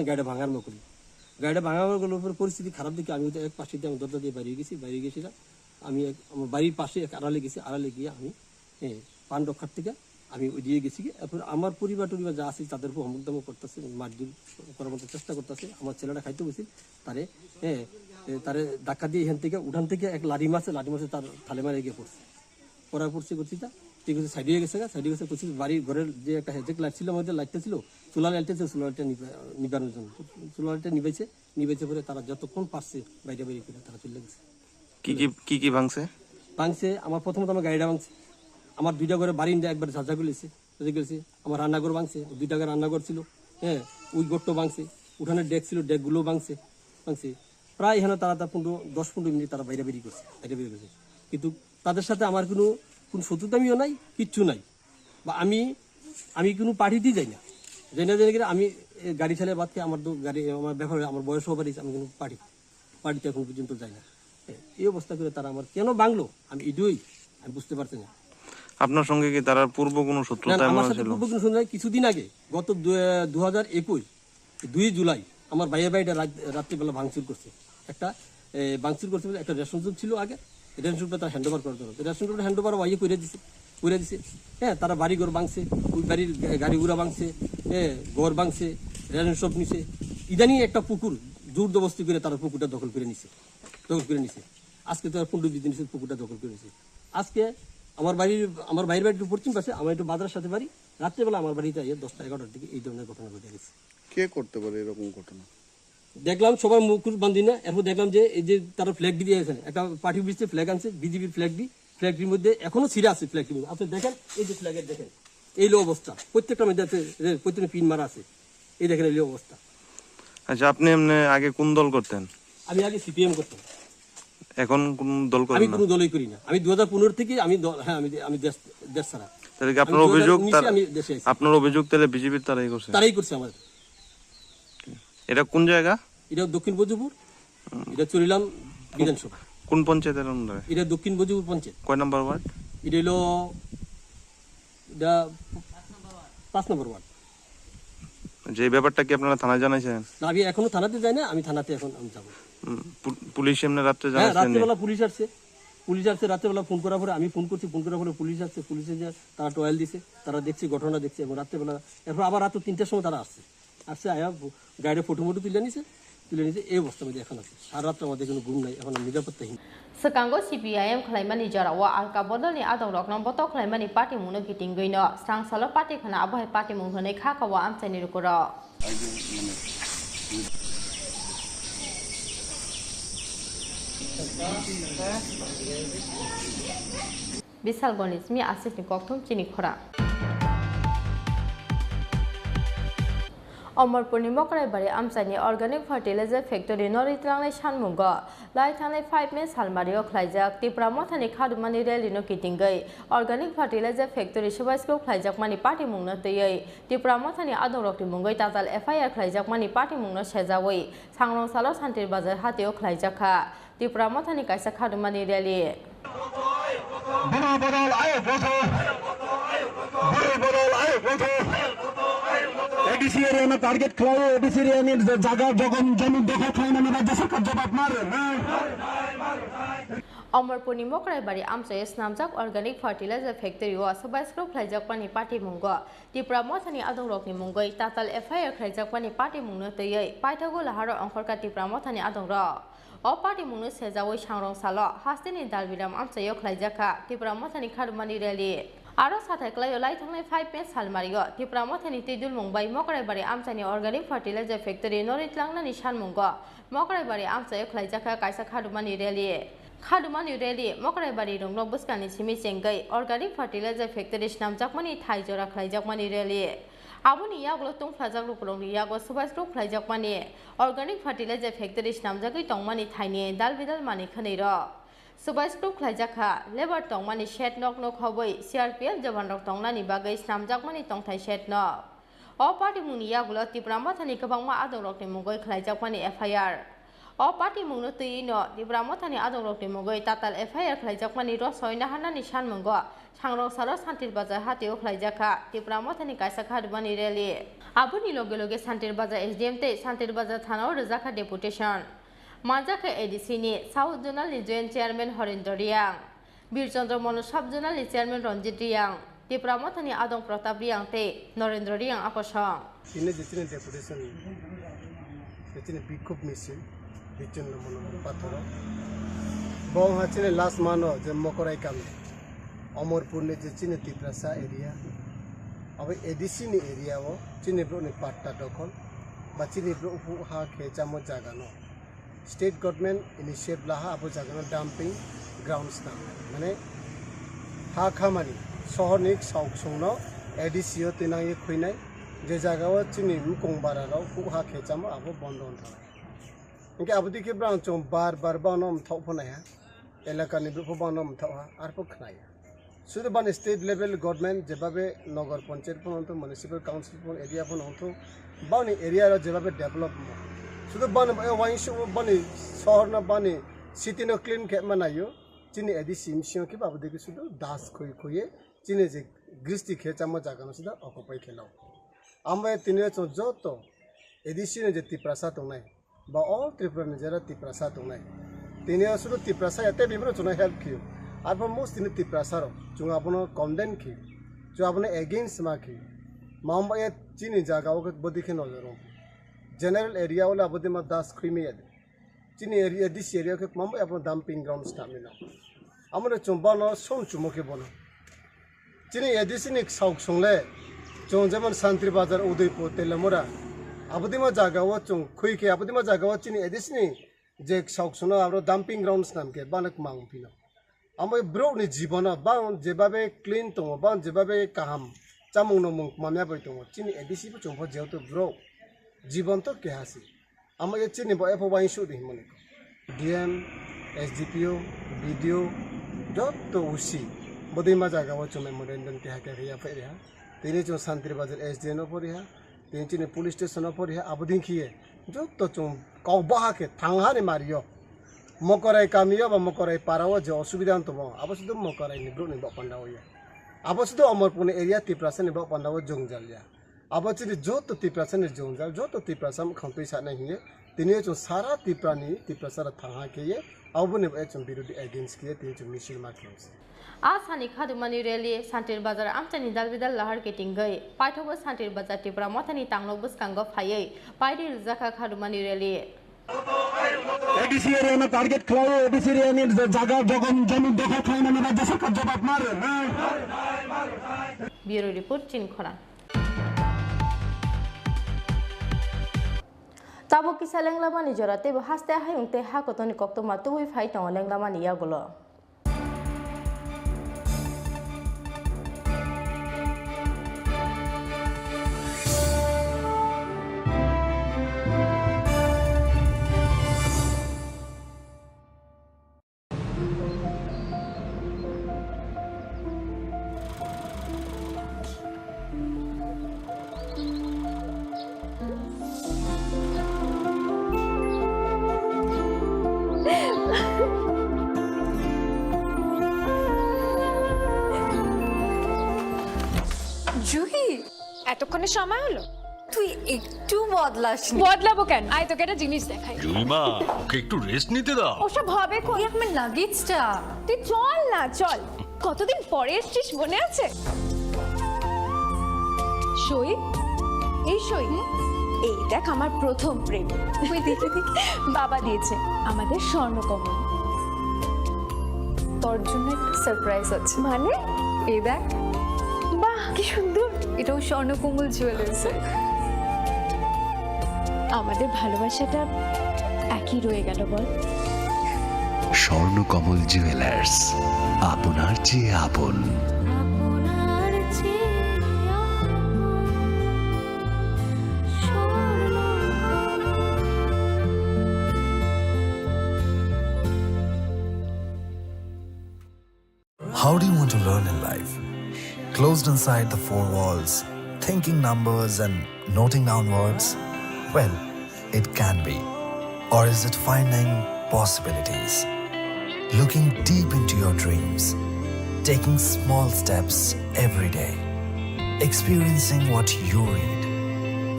গাড়িটা ভাঙার মতো গাড়িটা ভাঙার উপর পরিস্থিতি খারাপ দিকে আমি এক পাশে দিয়ে আমি দরজা দিয়ে বাইরে গেছিলাম আমি আমার বাড়ির পাশে এক আড়ালে গিয়ে আমি পান রক্ষার থেকে আমি ওই দিয়ে গেছি এরপর আমার পরিবার যা আছে তাদের উপর হমকদম করতেছে মারধর করার মতো চেষ্টা করতেছে আমার ছেলেটা খাইতে বসি তারে ধাক্কা দিয়ে এখান থেকে উঠান থেকে এক লাঠি মারছে তার থালে মারে গিয়ে পড়ছি তা ঠিক আছে সাইডে গেছে করছি বাড়ির ঘরের যে একটা হেজেক লাইট ছিল আমাদের লাইটটা ছিল সোলারটা নিবানোর জন্য সোলারটা নিবেছে পরে তারা যতক্ষণ পারছে বাইরে করে তারা চলে গেছে কি ভাঙছে আমার প্রথমত আমার গাড়িটা ভাঙছে আমার 2টা ঘরে বারিন্দা একবার ঝাঁঝা গেছে আমার রান্নাঘর ভাঙছে 2টা ঘরে রান্নাঘর ছিল ওই গোট্টো ভাঙছে উঠানের ডেক ছিল ডেকগুলো ভাঙছে প্রায় এখানে তারা 10-15 মিনিট তারা বাইরে করছে কিন্তু তাদের সাথে আমার কোনো শত্রুতামিও নাই কিচ্ছু নাই বা আমি কোনো পার্টিতেই যাই না আমি গাড়ি ছেলে বাদকে আমার তো গাড়ি আমার ব্যাপারে আমার বয়সও বাড়িছে আমি কোনো পার্টি পার্টিতে এখন পর্যন্ত যায় না। এই অবস্থা করে তারা আমার কেন বাংলো আমি আমি বুঝতে পারছি না। আপনার সঙ্গে কি তার পূর্ব কোনো শত্রুতা আমার সাথে পূর্ব কোনো শত্রুতা কিছুদিন আগে গত 2021 2 জুলাই আমার ভাইয়ের বাড়িটা রাত্রিবেলা ভাঙচুর করছে। একটা ভাঙচুর করছে একটা রেশন শপ ছিল আগে, রেশন শপটা তারা হ্যান্ড ওভার করতে হবে, রেশন শপটা হ্যান্ড ওভার ওয়াইয়ে করে দিছে। হ্যাঁ, তারা বাড়ি ঘর ভাঙছে, ওই বাড়ির গাড়ি ঘোড়া ভাঙছে, ঘর ভাঙছে, রেশন শপ নিছে। ইদানিং একটা পুকুর জোর জবস্তি করে তারা পুকুরটা দখল করে নিছে। আজকে তো 15-20 দিন পুকুরটা দখল করে নিছে। আজকে আমার ভাইয়ের বাড়ি একটু পশ্চিম পাশে, আমার একটু বাজারের সাথে বাড়ি, রাত্রেবেলা আমার বাড়িতে 10টা-11টার দিকে এই ধরনের ঘটনা ঘটে গেছে। কে করতে পারে এরকম ঘটনা? দেখলাম সবার মুখ বান্ধি না, এরপর দেখলাম যে এই যে তারা ফ্ল্যাগ দিয়ে গেছেন, একটা পার্টি অফিসে ফ্ল্যাগ আনছে, বিজেপির ফ্ল্যাগটির মধ্যে এখনো ছিঁড়ে আছে ফ্ল্যাগটির মধ্যে। আপনি দেখেন এই যে ফ্ল্যাগের দেখেন এই লো অবস্থা, প্রত্যেকটা মধ্যে প্রত্যেকটা পিন মারা আছে, এই দেখেন এই লো অবস্থা। আচ্ছা, আপনি এমনি আগে কোন দল করতেন? আমি আগে সিপিএম করতাম। এখন কোন দল করেন? আমি কোনো দলই করি না। আমি 2015 থেকে আমি দেশ ছাড়া। তাহলে কি আপনার অভিযোগ তাহলে বিজেপির তারাই করছে আমাদের। এটা কোন জায়গা? এটা দক্ষিণ বজুপুর, এটা চলিলাম বিধানসভা। কোন পঞ্চায়েতের আন্ডারে? এটা দক্ষিণ বজুপুর পঞ্চায়েত। কয় নাম্বার ওয়ার্ড? এটা হলো 5 নম্বর ওয়ার্ড। যে ব্যাপারটা কি আপনারা থানায় জানাইছেন? না, আমি এখনো থানাতে যাই না, আমি থানাতে এখন যাবো। পুলিশ এমনি রাত্রে হ্যাঁ, জানাইছেন? রাত্রেবেলা পুলিশ আসছে রাত্রেবেলা ফোন করার পরে আমি ফোন করছি, ফোন করার পরে পুলিশ আসছে, পুলিশে যে তারা টয়েল দিছে, তারা দেখছে ঘটনা দেখছে, এবং রাত্রেবেলা এরপর আবার রাত 3টার সময় তারা আসছে আয়া গাড়ির ফটো তুলে নিছে এই অবস্থার মধ্যে এখন আছে। সারা রাত্রে আমাদের কোনো ঘুম নাই, এখন নিরাপত্তাহীন। Sekango CPIM khlaimani jarawa alka bodoni adong rokno boto khlaimani party muno gitinggoino sang salo party khana abohai party mung hone kha kawa amchani rukoro Bisal gonismi asifni kokthum chini khora Omorpurni mokrai bari amchani organic fertilizer factory noritlangnai sanmungo laithanai 5 men salmario khlaijak Tripura mothani khadumani rally no kitingai organic fertilizer factory subaisko khlaijak mani party mungno teyai Tripura mothani adongrokni mungai tatal FIR khlaijak mani party mungno sejawai sangrong salo santir bazar hateo khlaijakha Tripura mothani kaisa khadumani rally ADC area में target खिलाओ ADC area में जगह जमीन देखो खाना में राज्य सरकार जवाब मार Omorpurni mokrai bari amchai snamjak organic fertilizer factory o subaiskro khlaijak pani party mungo Tripura mothani adongrokni mungoi tatal FIR khlaijak pani party mungno teyai paithago laharo angkhorka Tripura mothani adongro O party mungno sejawai sangrong salo hasteni dalbiram amchayo khlaijakha Tripura mothani khadumani rally Aro sathai klayo laithangnai 5 men salmario Tripura mothani tidul mungbai mokrai bari amchani organic fertilizer factory noritlangnani sanmungo mokrai bari amchayo khlaijakha kaisa khadumani rally mokrai bari rongrok buskani simi chengai organic fertilizer factory snamjakmani thaijora khlaijakmani rally Aboni yaglo tongflajak rukrongni yago subaiskro khlaijakmani organic fertilizer factory snamjagai tongmani thaini dalbidal mani khaneiro Subaiskro khlaijakha labor tongmani shed nok hoboi CRPF jawan rok tongnani bagai snamjakmani tongthai shed nok O party mungni yagulo Tripura mothani kabangma adongrokni mungoi khlaijakmani FIR O party mungno tüino Tripura mothani adongrokni mungoi tatal FIR khlaijakmani ro soina hanani sanmungo sangrong salo santir bazar hateo khlaijakha Tripura mothani kaisa khadumani rally Aboni loge santir bazar SDM te santir bazar thanao rejakha deputation Manjaka ADC ni South Zonal ni Joint Chairman Horinder Riang Birchandra Monu Sub Zonal ni Chairman Ranjit Riang Tripura mothani adong Pratap Riang te Narendra Riang akosang Ini jitine deputation jitine bikop misil Birchandra Monu pathoro bong hachine last mano je mokorai kame Omorpur ni jitine Tripura sa area abe ADC ni area o chine bro ni patta dokhol ba chine bro upu ha khechamo jagano State government initiate laha apo jagano dumping grounds na mane ha khamani shohorni saukshongno ADC o tinangi khuinai je jagao chini mukongbara ro hu ha khechamo apo bondon tha inke abudi ke brang chong bar banom thopona ya elaka ni bro banom thoha arpo khnaya শুধু বান state level government যেভাবে নগর পঞ্চায়েত পর্যন্ত municipal council area পর্যন্ত বাউনি এরিয়ার যেভাবে develop শুধু বানি ওয়াইনশো বানি শহর না বানি সিটি না ক্লিন কে মানায়ো চিনি এদি সিমসিও কি বাবু দেখি শুধু দাস খুঁয়ে চিনি যে গৃষ্টি খেয়ে চামচ জাগানো শুধু অকুপাই খেলাও আমরা তিনি যত এদি সিনে যে তিপ্রাসা দंनाय বা অল ত্রিপুরা নিজেরা তিপ্রাসা দंनाय তিনি শুধু তিপ্রাসা এতে বিভিন্ন জনে হেল্প কিও আর মোস্ট তিনি তিপ্রাসার जों आपनो कॉन्डेन की जो आपने अगेंस्ट मा की मामबा ये चिनी जागा वो बदी के नजरों जनरल एरिया वाला बदी मा दास क्रीमी है चिनी एरिया दिस एरिया के मामबा आपनो डंपिंग ग्राउंड स्टामिना हमने चुंबा न सोम चुमो के बनो चिनी एडिसिनिक साउक सोंले जों जमन शांति बाजार उदयपुर तेलमोरा आबदी मा जागा वो चुं खुई के आबदी मा जागा वो चिनी एडिसिनी जे साउक सोना आपनो डंपिंग ग्राउंड नाम के बानक मांग पिना आमफ्राय ब्र'नि जिबना बां जेबाबे क्लिन दङ बां जेबाबे गाहाम जामुं नमुं मामियाबो दङ चिनि एडिसिबो जोंफो जेवतो ब्र' जीवन तो केहासि आमफ्राय चिनि बो एफो वाइन शु दिमोन डीएम एसडीपीओ वीडियो जत उसी बदैमा जागाव चो मेमोरेंडम के हाके हैया फैरिहा तिनि जो शांति बाजार एसडीएन फरिहा तिनि चिनि पुलिस स्टेशन फरिहा आबदिंखिए जत चो कावबाहा के थांहानि मारियो मकराय कामियो बा मकराय पाराव जे असुविधा तो अब शुद्ध मकराय निब्रो निबा पंडाव या अब शुद्ध अमरपुर एरिया तिप्रासा निबा पंडाव जोंजालिया अब चिनि जो तो तिप्रासा नि जोंजाल जो तो तिप्रासा खंपै साना हिए तिनि जो सारा तिप्रासा थांहा केये अब ने एचम बिरुदि अगेंस्ट किए तिनि जो मिसिल मार्केट आसानी खादुमानी रैली सान्तिर बाजार आमचानी दालबिदाल लाहार केटिं गई पाइथबो सान्तिर बाजार त्रिपुरा मथानी तांगलो बुसकांगो फायै पाइदि जाखा खादुमानी रैली एडीसी एरिया में टारगेट खिलाओ एडीसी एरिया में जगह जमीन दखल खाई मैंने राज्य सरकार जवाब मार ब्यूरो रिपोर्ट चिनखरा ताबो किसा लेंलामानी जराते हास्ते हायुंते हाकोतनि कक्तो मातुइ फाइ तंग लेंलामानी यागुलो জুহি এতক্ষণে সময় হলো তুই একটু বদলাবো কেন আয় তোকে একটা জিনিস দেখাই জুইমা ওকে একটু রেস্ট নিতে দাও ওসব হবে কই আমার লাগেজটা তুই চল না চল কতদিন পরে এসেছিস মনে আছে সই এই সই এই দেখ আমার প্রথম প্রেম তুই দেখে বাবা দিয়েছে আমাদের স্বর্ণকমল তোর জন্য একটা সারপ্রাইজ আছে মানে এই দেখ বাহ কি সুন্দর এটাও স্বর্ণকমল জুয়েলার্স আমাদের ভালোবাসাটা একই রয়ে গেল বল স্বর্ণকমল জুয়েলার্স আপনার চেয়ে আপন How do you want to learn in life? Closed inside the four walls, thinking numbers and noting down words? Well, it can be. Or is it finding possibilities? Looking deep into your dreams, taking small steps every day, experiencing what you read.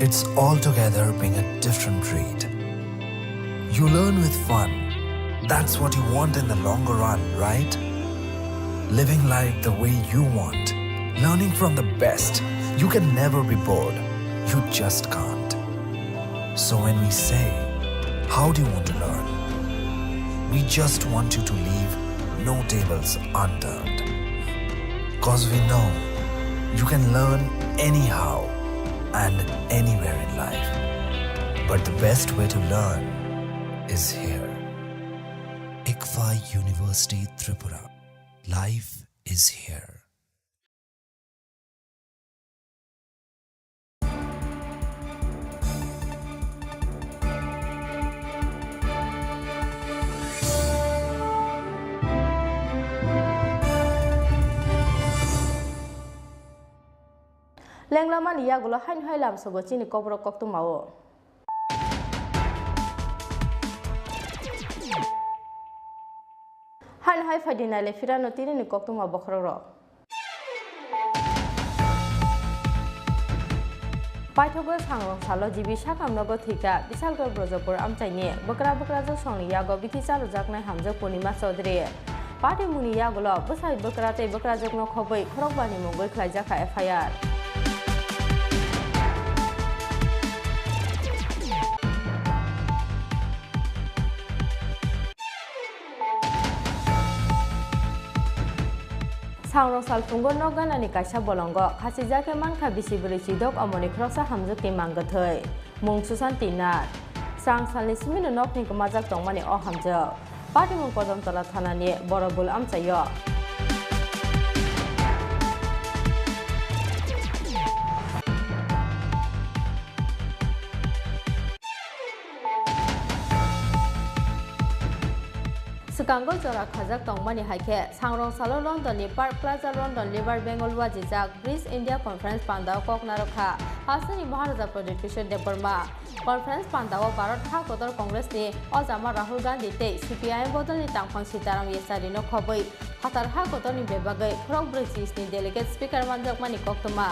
It's altogether being a different read. You learn with fun. That's what you want in the longer run, right? Living life the way you want. Learning from the best. You can never be bored. You just can't. So when we say, how do you want to learn? We just want you to leave no tables unturned. Cause we know you can learn anyhow and anywhere in life. But the best way to learn is here. ICFA University Tripura. Life is here. Lenglaman iya gulo hain hai lam sobo chini Kokborok kok tu mau হাই হাই ফাইদিনালে ফিরানো তিনি কক্তমা বখর পাইথগো সাংরং সালো জিবি সাকামনগো থিকা বিশালগড় ব্রজপুর আমচাইনি বকরা বকরা জো সংনি ইয়াগো বিথি চালু জাকনাই হামজো পূর্ণিমা চৌধুরী পার্টি মুনি ইয়াগুলো বসাই বকরাতে বকরা জগনো খবৈ খরকবানি মুগৈ খ্লাইজাখা FIR Sangrong salfungo noganani kaisa bolongo khasijake manka bisiburi chidok amoni khrosa hamjukti manggathai mung susanti nat sang salni simino nokni kamajak tongmani o hamjak party mung kodom tala thanani borobul amchayo Sukango jora khajak tongmani haike sangrong salo London ni Park Plaza London Liver Bengal wajijak Bridge India Conference pandao koknarokha hasani Maharaja Project Kishore Deborma Conference pandao Bharat ha kotor Congress ni Ojama Rahul Gandhi te CPI bodol ni Tangphang Sitaram Yesari no khoboi hatar ha kotor ni bebagai Krok Bridge ni delegate speaker manjak mani koktoma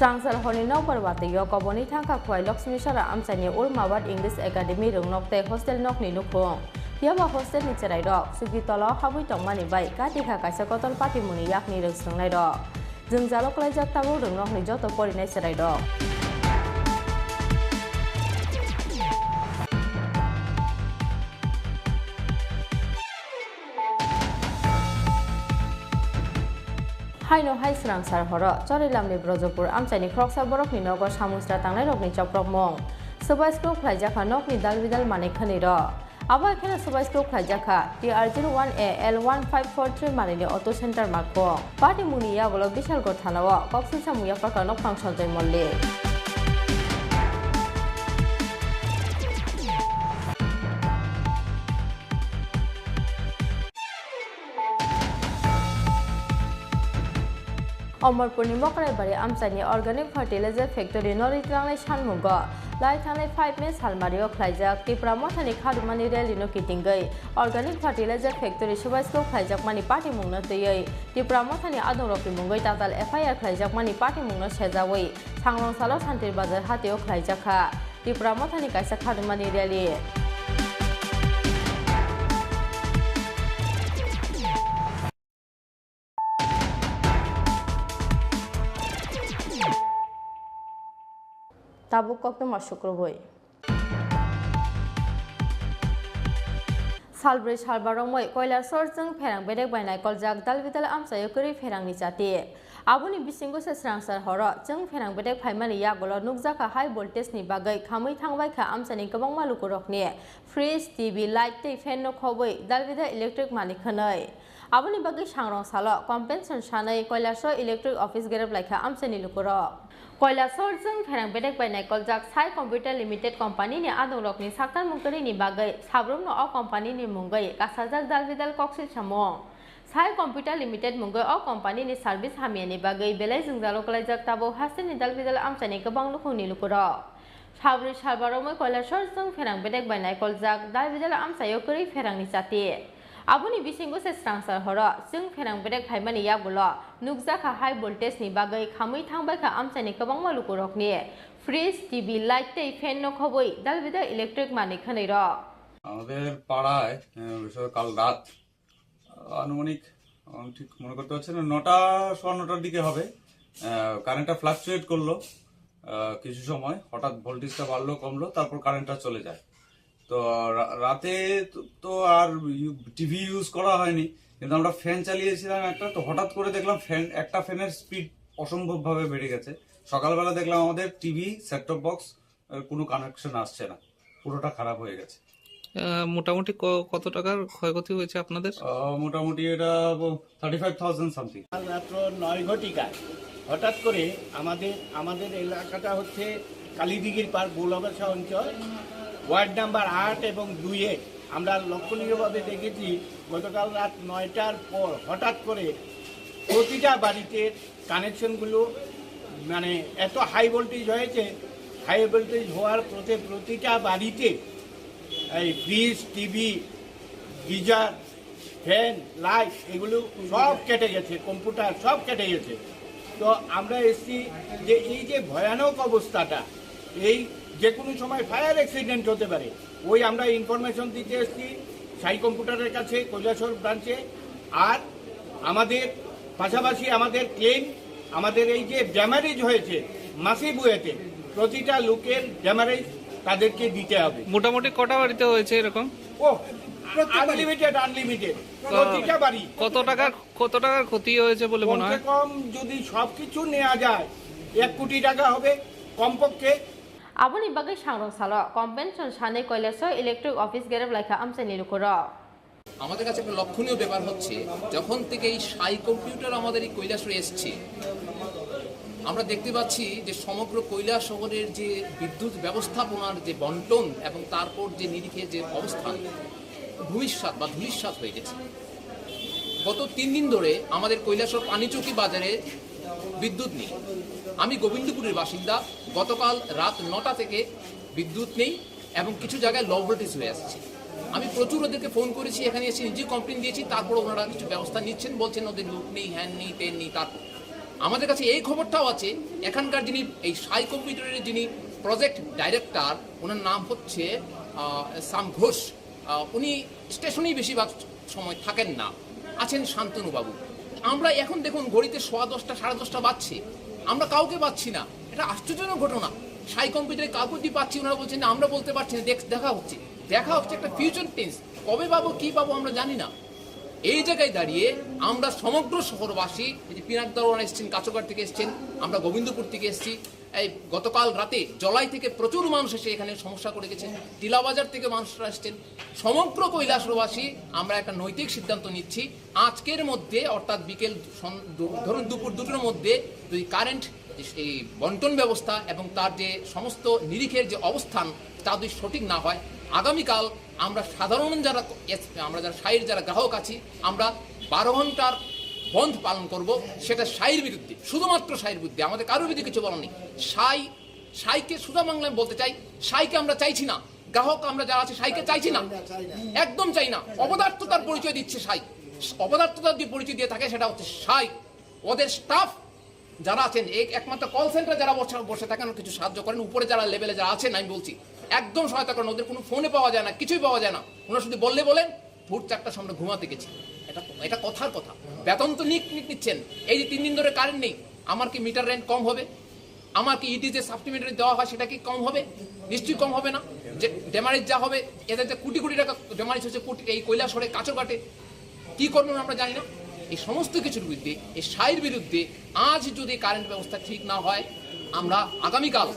Sangsal honi no parwate yo koboni thangka khwai Lakshmi Sara amchani Urmawat English Academy rungnokte hostel nokni nukhung yaba hostel ni cherai rok sugitolo habui tongmani bai katika kaisa kotol party muni yakni rungsngnai rok jungjalo klaijak tabu rungnokni joto porinai cherai rok Haino hai srang sar horo chorilamni brojopur amchani kroksa borok ni nogo samusra tangnai rokni choprok mong subai skro khlaijaka nokni dalbidal mane khani ro abo ekhane subai skro khlaijaka TR01A L1543 manini auto center marko party muni yagolo bishalgor thanao koksil samuya pakar nok function jai molle Omorpur ni Mokrai Bari Amchani Organic Fertilizer Factory Noritanglai Sanmugo Lai Tanglai 5 Mes Halmario Khlaijak Tripura Mothani Khadumani Rally no Kitingai Organic Fertilizer Factory Subaisko Khlaijak Mani Party Mungna Teyai Tripura Mothani Adongroki Mungai Tatal FIR Khlaijak Mani Party Mungna Sejawai Sangrong Salo Santir Bazar Hateo Khlaijakha Tripura Mothani Kaisa Khadumani Rally Tabuk kokto masukroboy Salbri salbarongmoi koilar sorjung pherang bedek bainai koljak dalbidal amsayo kuri pherang ni jati aboni bisingo se srangsar horo jung pherang bedek phaimani yagolo nukjaka high voltage ni bagai khamui thangbai kha amsani gobang malukurokni fridge TV light tei fan no khoboi dalbidal electric malik khanai aboni bagai sangrong salo compensation sanai koilasor electric office gerab laikha amsani lukurok Koilasor jung pherang bedek bainai koljak Sai Computer Limited company ni adongrokni saktar mungtari ni bagai sabrum no o company ni mungai kasajak dalbidal koksil samong Sai Computer Limited mungai o company ni service hamiani bagai belai jungjalo kalaijak tabo hasen ni dalbidal amchani gobang lukhuni lukuro sabri salbaromoi koilasor jung pherang bedek bainai koljak dalbidal amsayo kuri pherang ni jati Aboni bisingo se strangsar horo jung pherang bedek phaimani yagulo nukjaka high voltage ni bagai khamui thangbai kha amchani gobang malukurokni fridge TV light tei fan no khoboi dalbida electric mani khanai ro আমাদের পাড়ায় বিশেষ কাল রাত আনুমানিক ঠিক মনে করতে পারছি না 9টার দিকে হবে কারেন্টটা ফ্লাকচুয়েট করলো কিছু সময় হঠাৎ ভোল্টেজটা বাড়লো কমলো তারপর কারেন্টটা চলে যায় তো রাতে তো আর টিভি ইউজ করা হয়নি কিন্তু আমরা ফ্যান চালিয়েছিলাম একটা তো হঠাৎ করে দেখলাম একটা ফ্যানের স্পিড অসম্ভবভাবে বেড়ে গেছে সকালবেলা দেখলাম আমাদের টিভি সেট টপ বক্স কোনো কানেকশন আসছে না পুরোটা খারাপ হয়ে গেছে মোটামুটি কত টাকার ক্ষয়ক্ষতি হয়েছে আপনাদের মোটামুটি এটা 35,000 সামথিং রাত্র 9 ঘটিকায় হঠাৎ করে আমাদের এলাকাটা হচ্ছে কালীদিঘির পার গোলাবাসা অঞ্চল ওয়ার্ড নাম্বার 8 এবং 2-এ আমরা লক্ষণীয়ভাবে দেখেছি গতকাল রাত 9টার পর হঠাৎ করে প্রতিটা বাড়িতে কানেকশনগুলো মানে এত হাই ভোল্টেজ হয়েছে, হাই ভোল্টেজ হওয়ার প্রতিটা বাড়িতে এই fridge, TV, geyser, fan, light এগুলো সব কেটে গেছে, কম্পিউটার সব কেটে গেছে। তো আমরা এসছি যে এই যে ভয়ানক অবস্থাটা, এই যে কোনো সময় ফায়ার অ্যাক্সিডেন্ট হতে পারে, ওই আমরা ইনফরমেশন দিতে এসছি সাই কম্পিউটারের কাছে কৈলাসহর ব্রাঞ্চে। আর আমাদের পাশাপাশি আমাদের ক্লেম, আমাদের এই যে ড্যামারেজ হয়েছে মাসিভ ওয়েতে, প্রতিটা লোকের ড্যামারেজ তাদেরকে দিতে হবে। মোটামুটি কটা বাড়িতে হয়েছে এরকম? ও আনলিমিটেড প্রতিটা বাড়ি। কত টাকার ক্ষতি হয়েছে বলে মনে হয়? কম যদি সবকিছু নেওয়া যায় 1 কোটি টাকা হবে কমপক্ষে। Aboni bagai sangrong salo convention sane Kailash electric office গেরব লাইখা আমসানি লুকর। আমাদের কাছে একটা লক্ষণীয় ব্যাপার হচ্ছে, যখন থেকে এই সাই কম্পিউটার আমাদের এই কৈলাসহরে এসছে, আমরা দেখতে পাচ্ছি যে সমগ্র কৈলাস শহরের যে বিদ্যুৎ ব্যবস্থাপনার যে বন্টন এবং তারপর যে নিরিখে যে অবস্থান ভূমিসাৎ বা ধূলিসাৎ হয়ে গেছে। গত 3 দিন ধরে আমাদের কৈলাসহর পানিচৌকি বাজারে বিদ্যুৎ নেই। আমি গোবিন্দপুরের বাসিন্দা। গতকাল রাত 9টা থেকে বিদ্যুৎ নেই এবং কিছু জায়গায় লো ভোল্টেজ হয়ে আসছে। আমি প্রচুর ওদেরকে ফোন করেছি, এখানে এসে নিজে কমপ্লেন দিয়েছি, তারপর ওনারা কিছু ব্যবস্থা নিচ্ছেন, বলছেন ওদের লোক নেই, হ্যান নেই, তেন নেই। তারপর আমাদের কাছে এই খবরটাও আছে, এখানকার যিনি এই সাই কম্পিউটারের যিনি প্রজেক্ট ডাইরেক্টর, ওনার নাম হচ্ছে সাম ঘোষ। উনি স্টেশনেই বেশিরভাগ সময় থাকেন না, আছেন শান্তনুবাবু। আমরা এখন দেখুন ঘড়িতে 10:15 10:30 বাজছে, আমরা কাউকে পাচ্ছি না। এটা আশ্চর্যজনক ঘটনা। সাই কম্পিউটারে কাউকে পাচ্ছি, ওনারা বলছেন না আমরা বলতে পারছি না, দেখা হচ্ছে একটা ফিউচার টেন্স। কবে পাবো কি পাবো আমরা জানি না। এই জায়গায় দাঁড়িয়ে আমরা সমগ্র শহরবাসী, এই যে পিনাক দারোয়ান এসছেন, কাঁচরঘাট থেকে এসছেন, আমরা গোবিন্দপুর থেকে এসেছি, এই গতকাল রাতে জলাই থেকে প্রচুর মানুষ এসে এখানে সমস্যা করে গেছেন, টিলাবাজার থেকে মানুষরা এসছেন, সমগ্র কৈলাসহরবাসী আমরা একটা নৈতিক সিদ্ধান্ত নিচ্ছি, আজকের মধ্যে অর্থাৎ বিকেল ধরুন দুপুর 2টোর মধ্যে যদি কারেন্ট এই বন্টন ব্যবস্থা এবং তার যে সমস্ত নিরিখের যে অবস্থান তা যদি সঠিক না হয়, আগামীকাল আমরা সাধারণ যারা সাইয়ের যারা গ্রাহক আছি, আমরা 12 ঘন্টার বন্ধ পালন করব। সেটা সাইয়ের বিরুদ্ধে, শুধুমাত্র সাইয়ের বিরুদ্ধে, আমাদের কারোর বিরুদ্ধে কিছু বলার নেই। সাইকে সুধা বাংলায় বলতে চাই, সাইকে আমরা চাইছি না, গ্রাহক আমরা যারা আছে সাইকে চাইছি না, একদম চাই না। অপদার্থতার পরিচয় দিচ্ছে সাই, অপদার্থতার যে পরিচয় দিয়ে থাকে সেটা হচ্ছে সাই। ওদের স্টাফ যারা আছেন, একমাত্র কল সেন্টারে যারা বসে থাকেন কিছু সাহায্য করেন, উপরে যারা লেভেলে যারা আছেন আমি বলছি একদম সহায়তা করেন। ওদের কোনো ফোনে পাওয়া যায় না, কিছুই পাওয়া যায় না। ওনারা শুধু বলেন ভোর 4টার সামনে ঘুমাতে গেছি। এটা কথার কথা। বেতন তো নিচ্ছেন। এই যে 3 দিন ধরে কারেন্ট নেই, আমার কি মিটার রেন্ট কম হবে? আমার কি ইডি যে সাপ্লিমেন্টারি দেওয়া হয় সেটা কি কম হবে? নিশ্চয়ই কম হবে না। যে ড্যামারেজ যা হবে, এদের যে কোটি কোটি টাকা ড্যামারেজ হচ্ছে এই কৈলাসহরে কাঁচরঘাটে, কি করবেন আমরা জানি না। এই সমস্ত কিছুর বিরুদ্ধে, এই সাইয়ের বিরুদ্ধে আজ যদি কারেন্ট ব্যবস্থা ঠিক না হয়, আমরা আগামীকাল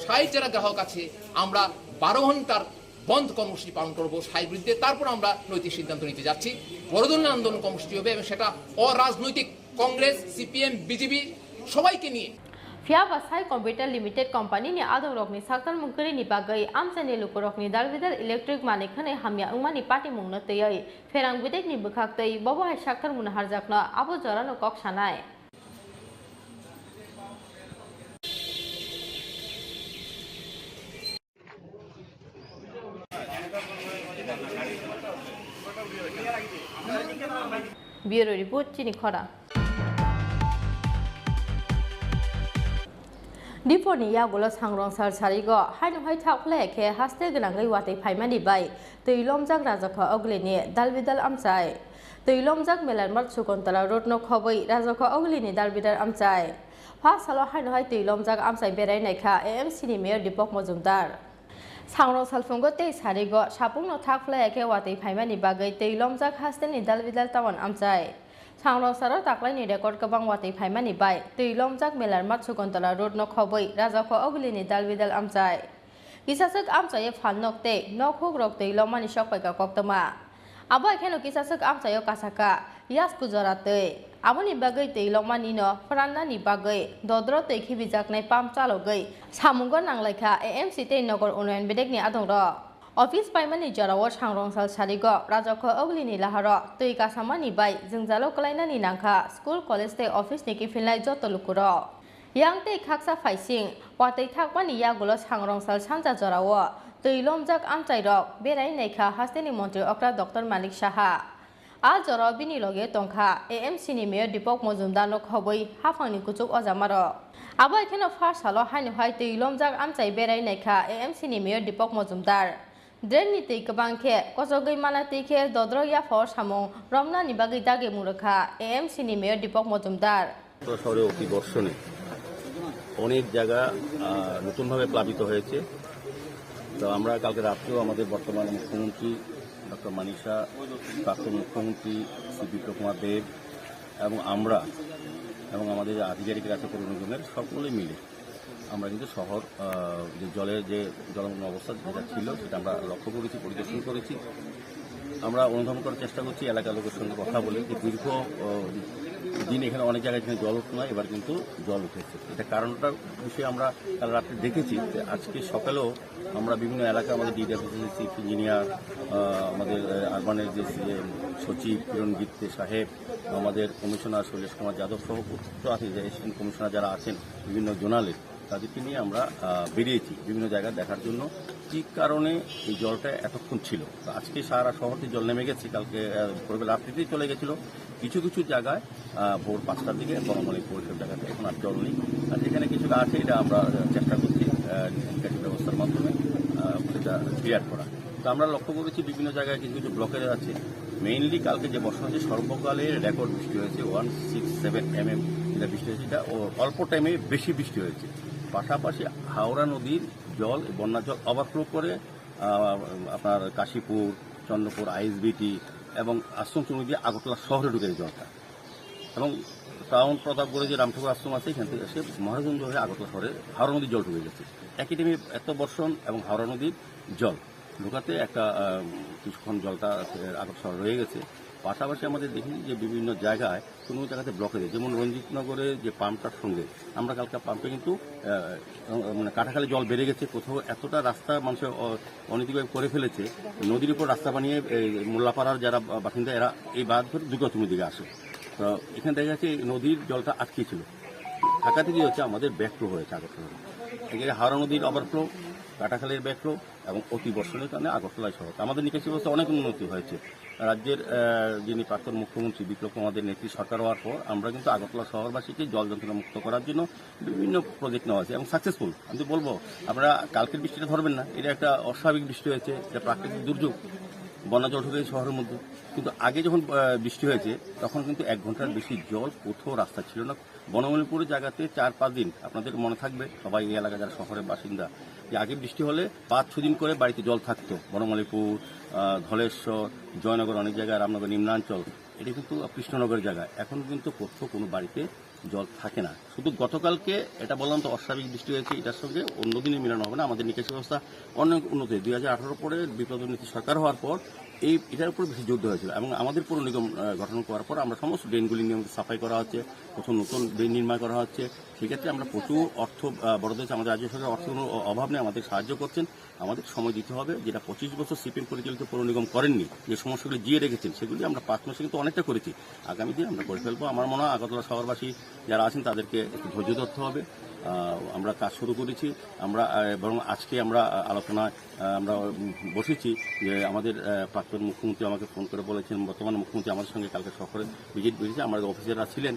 সাইয়ের যারা গ্রাহক আছে আমরা 12 ঘন্টার বন্ধ কর্মসূচি পালন করবো সাইয়ের বিরুদ্ধে। তারপর আমরা নৈতিক সিদ্ধান্ত নিতে যাচ্ছি। বড় ধরনের আন্দোলন কর্মসূচি হবে এবং সেটা অরাজনৈতিক, কংগ্রেস, সিপিএম, বিজেপি সবাইকে নিয়ে। Fiaba Sai Computer Limited Company ni adong rok ni saktan mungkiri ni bagai amsani lukurok ni dalbidal electric manikhane hamya ungmani party mungna teyai ferang bidek ni bukhak tei bobo hai saktar mun harjakna abo jorano kok sanai. Bureau report chini khora. Diponi yagulo sangrong sar sarigo haino hai thakle ke haste gnangai wate phaimani bai tuilomjak rajakha oglini dalbidal amchai tuilomjak melanmat sukontala rotno khoboi rajakha oglini dalbidal amchai pha salo haino hai tuilomjak amchai berai naikha AMC ni mayor Dipok Mojumdar sangrong salfungo tei sarigo sapungno thakle ke wate phaimani bagai tuilomjak haste ni dalbidal tawan amchai Sangrong saro taklai ni record kabang wati phaimani bai tuilomjak melarmat sukontala road no khoboi rajako oglini dalbidal amchai kisasuk amchai phalnok te nokhuk rok tuilomani sokpai ka koktama abo ekheno kisasuk amchai kasaka yas kujara te aboni bagai tuilomani no pranna ni bagai dodro te khibijaknai pam chalogai samungo nanglaikha AMC te nogor unayan bedek ni adong ro office পাইমানি জরাও সাংরংসাল সারিগ রাজক অগলিনি লাহার তৈ কাসামানি বাই जोंजालो कलाइनानि नांखा स्कुल कलेज ते अफिस नि किफिनलाय जत लुकुर yang tei khaksa faising watei thakmani yagulo sangrongsal sanja jorao tei lomjak amchai rok berai naikha hasteni mantri okra dr malik saha a joro bini loge tongkha amc ni mayor dipok mojumdar no khoboi hafangni kuchuk ojamaro abo ekheno first salo haini hai tei lomjak amchai berai naikha amc ni mayor dipok mojumdar Drenni tei kabangkhe kosogoi mana tei khe dodro ya for samung romna ni bagi dage murakha amc ni mayor dipok mojumdar শহরে অতি বর্ষণে অনেক জায়গা নতুনভাবে প্লাবিত হয়েছে। তো আমরা কালকে রাত্রেও আমাদের বর্তমান মুখ্যমন্ত্রী ডক্টর মানিষা, প্রাক্তন মুখ্যমন্ত্রী শ্রী বিপ্লব কুমার দেব এবং আমরা এবং আমাদের আধিকারিকরা আছে পৌর নিগমের সকলে মিলে আমরা কিন্তু শহর যে জলের যে জলমগ্ন অবস্থা যেটা ছিল সেটা আমরা লক্ষ্য করেছি, পরিদর্শন করেছি। আমরা অনুধাবন করার চেষ্টা করছি এলাকার লোকের সঙ্গে কথা বলে যে দীর্ঘ দিন এখানে অনেক জায়গায় এখানে জল উঠতো না, এবার কিন্তু জল উঠেছে। এটা কারণটার বিষয়ে আমরা কাল রাত্রে দেখেছি যে আজকে সকালেও আমরা বিভিন্ন এলাকায় আমাদের ডিডাব্লিউসি চিফ ইঞ্জিনিয়ার, আমাদের আরবানের যে সচিব কিরণজিৎ সাহেব, আমাদের কমিশনার শৈলেশ কুমার যাদব সহ আছে যে এশিয়ান কমিশনার যারা আছেন বিভিন্ন জোনালে, তাদেরকে নিয়ে আমরা বেরিয়েছি বিভিন্ন জায়গায় দেখার জন্য কী কারণে এই জলটা এতক্ষণ ছিল। তো আজকে সারা শহরটি জল নেমে গেছে, কালকে রাত্রিতেই চলে গেছিলো। কিছু কিছু জায়গায় ভোর 5টার দিকে বনমালী পরিষদ জায়গাতে এখন আর জল নেই, আর যেখানে কিছুটা আছে এটা আমরা চেষ্টা করছি নিকাশি ব্যবস্থার মাধ্যমে সেটা ক্লিয়ার করা। তো আমরা লক্ষ্য করেছি বিভিন্ন জায়গায় কিছু কিছু ব্লকেজ আছে। মেইনলি কালকে যে বর্ষা হয়েছে সর্বকালের রেকর্ড বৃষ্টি হয়েছে 167 mm যেটা বৃষ্টি হয়েছে, এটা অল্প টাইমে বেশি বৃষ্টি হয়েছে। পাশাপাশি হাওড়া নদীর জল বন্যার জল ওভারফ্লো করে আপনার কাশীপুর, চন্দ্রপুর, আইএসবিটি এবং আশ্রমচুর দিয়ে আগরতলা শহরে ঢুকে জলটা, এবং টাউন প্রতাপগড়ে যে রামঠাকুর আশ্রম আছে এখান থেকে এসে মহারাজগঞ্জ হয়ে আগরতলা শহরে হাওড়া নদীর জল ঢুকে গেছে। একই টাইমে এত বর্ষণ এবং হাওড়া নদীর জল ঢোকাতে একটা কিছুক্ষণ জলটা আগরতলা শহর রয়ে গেছে। পাশাপাশি আমাদের দেখি যে বিভিন্ন জায়গায় কোনো জায়গাতে ব্লকেজ, যেমন রঞ্জিতনগরে যে পাম্পটার সঙ্গে আমরা কালকে পাম্পে কিন্তু মানে কাটাখালি জল বেড়ে গেছে, কোথাও এতটা রাস্তা মানুষের অনীতিভাবে করে ফেলেছে, নদীর উপর রাস্তা বানিয়ে মোল্লাপাড়ার যারা বাসিন্দা এরা এই বাঁধ ধরে দুর্গাতুমি দিকে আসে। তো এখানে দেখা যাচ্ছে নদীর জলটা আটকে ছিল, ঢাকা থেকে হচ্ছে আমাদের ব্যাকফ্লো হয়েছে আগরতলা, এখানে হাওড়া নদীর ওভারফ্লো, কাটাখালের ব্যাকফ্লো এবং অতি বর্ষণের কারণে আগরতলায় শহর আমাদের নিকাশি ব্যবস্থা অনেক উন্নতি হয়েছে। রাজ্যের যিনি প্রাক্তন মুখ্যমন্ত্রী বিপ্লব কুমারের নেত্রী সরকার হওয়ার পর আমরা কিন্তু আগরতলা শহরবাসীকে জল যন্ত্রণা মুক্ত করার জন্য বিভিন্ন প্রজেক্ট নেওয়া হয়েছে এবং সাকসেসফুল। আমি বলবো আপনারা কালকের বৃষ্টিটা ধরবেন না, এটা একটা অস্বাভাবিক বৃষ্টি হয়েছে, এটা প্রাকৃতিক দুর্যোগ, বন্যা জল ঢুকে শহরের মধ্যে। কিন্তু আগে যখন বৃষ্টি হয়েছে তখন কিন্তু 1 ঘন্টার বেশি জল কোথাও রাস্তা ছিল না। বনমালীপুরের জায়গাতে 4-5 দিন, আপনাদের মনে থাকবে সবাই এই এলাকা যারা শহরের বাসিন্দা, যে আগে বৃষ্টি হলে 5-6 দিন করে বাড়িতে জল থাকতো। বনমালীপুর, ধলেশ্বর, জয়নগর, অনেক জায়গায় রামনগর নিম্নাঞ্চল, এটা কিন্তু কৃষ্ণনগরের জায়গা। এখন কিন্তু কোথাও কোনো বাড়িতে জল থাকে না। শুধু গতকালকে এটা বললাম তো অস্বাভাবিক বৃষ্টি হয়েছে, এটার সঙ্গে অন্য দিনে মিলানো হবে না। আমাদের নিকাশি ব্যবস্থা অনেক উন্নত, 2018 পরে বিপ্লব নীতি সরকার হওয়ার পর এটার উপর বেশি জোর দেওয়া হয়েছিল এবং আমাদের পৌর নিগম গঠন করার পর আমরা সমস্ত ড্রেনগুলি নিয়মিত সাফাই করা হচ্ছে, প্রথম নতুন ড্রেন নির্মাণ করা হচ্ছে। সেক্ষেত্রে আমরা প্রচুর অর্থ বরাদ্দ হচ্ছে, আমাদের রাজ্য সরকার অর্থ কোনো অভাব নেই, আমাদের সাহায্য করছেন। আমাদের সময় দিতে হবে, যেটা 25 বছর সিপিএম পরিচালিত পৌর নিগম করেননি, যে সমস্যাগুলি জিয়ে রেখেছেন সেগুলি আমরা 5 মাসে কিন্তু অনেকটা করেছি। আগামী দিন আমরা করে ফেলবো। আমার মনে হয় আগরতলা শহরবাসী যারা আছেন তাদেরকে একটু ধৈর্য ধরতে হবে। আমরা কাজ শুরু করেছি, আমরা বরং আজকে আমরা আলোচনায় আমরা বসেছি যে আমাদের প্রাক্তন মুখ্যমন্ত্রী আমাকে ফোন করে বলেছেন, বর্তমান মুখ্যমন্ত্রী আমাদের সঙ্গে কালকে শহরে ভিজিট করেছে, আমাদের অফিসাররা ছিলেন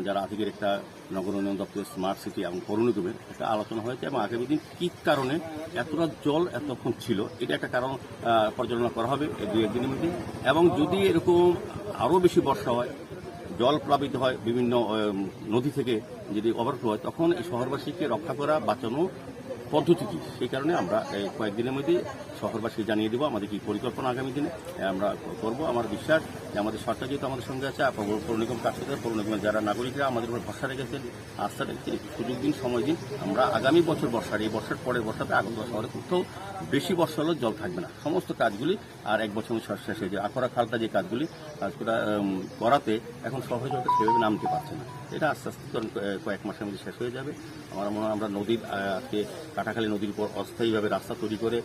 যারা আধিকারিক, একটা নগর উন্নয়ন দপ্তর, স্মার্ট সিটি এবং পৌর নিগমের একটা আলোচনা হয়েছে এবং আগামী দিন কী কারণে এতটা জল এতক্ষণ ছিল এটা একটা কারণ পর্যালোচনা করা হবে 2-1 দিনের মধ্যে। এবং যদি এরকম আরও বেশি বর্ষা হয়, জল প্লাবিত হয় বিভিন্ন নদী থেকে যদি ওভারফ্লো হয়, তখন এই শহরবাসীকে রক্ষা করা, বাঁচানো পদ্ধতি কী, সেই কারণে আমরা কয়েকদিনের মধ্যে শহরবাসীকে জানিয়ে দেবো আমাদের কি পরিকল্পনা আগামী দিনে আমরা করব। আমার বিশ্বাস যে আমাদের সরকার যেহেতু আমাদের সঙ্গে আছে, পৌর নিগম কাজ করতে, পৌর নিগমের যারা নাগরিকরা আমাদের উপর ভরসা রেখেছেন, আস্থা রেখেছেন, একটু সুযোগ দিন, সময় দিন। আমরা আগামী বছর বর্ষার, এই বর্ষার পরের বর্ষাতে আগরতলা শহরে কোথাও বেশি বর্ষা হলেও জল থাকবে না। সমস্ত কাজগুলি আর এক বছর শেষ হয়ে যায়। আখড়া খালটা যে কাজগুলি করাতে এখন শহরে জলটা সেভাবে নামতে পারছে না। এটা আস্তে আস্তে কয়েক মাসের মধ্যে শেষ হয়ে যাবে। আমার মনে হয় আমরা নদীর আজকে কাটাখালী নদীর উপর অস্থায়ীভাবে রাস্তা তৈরি করে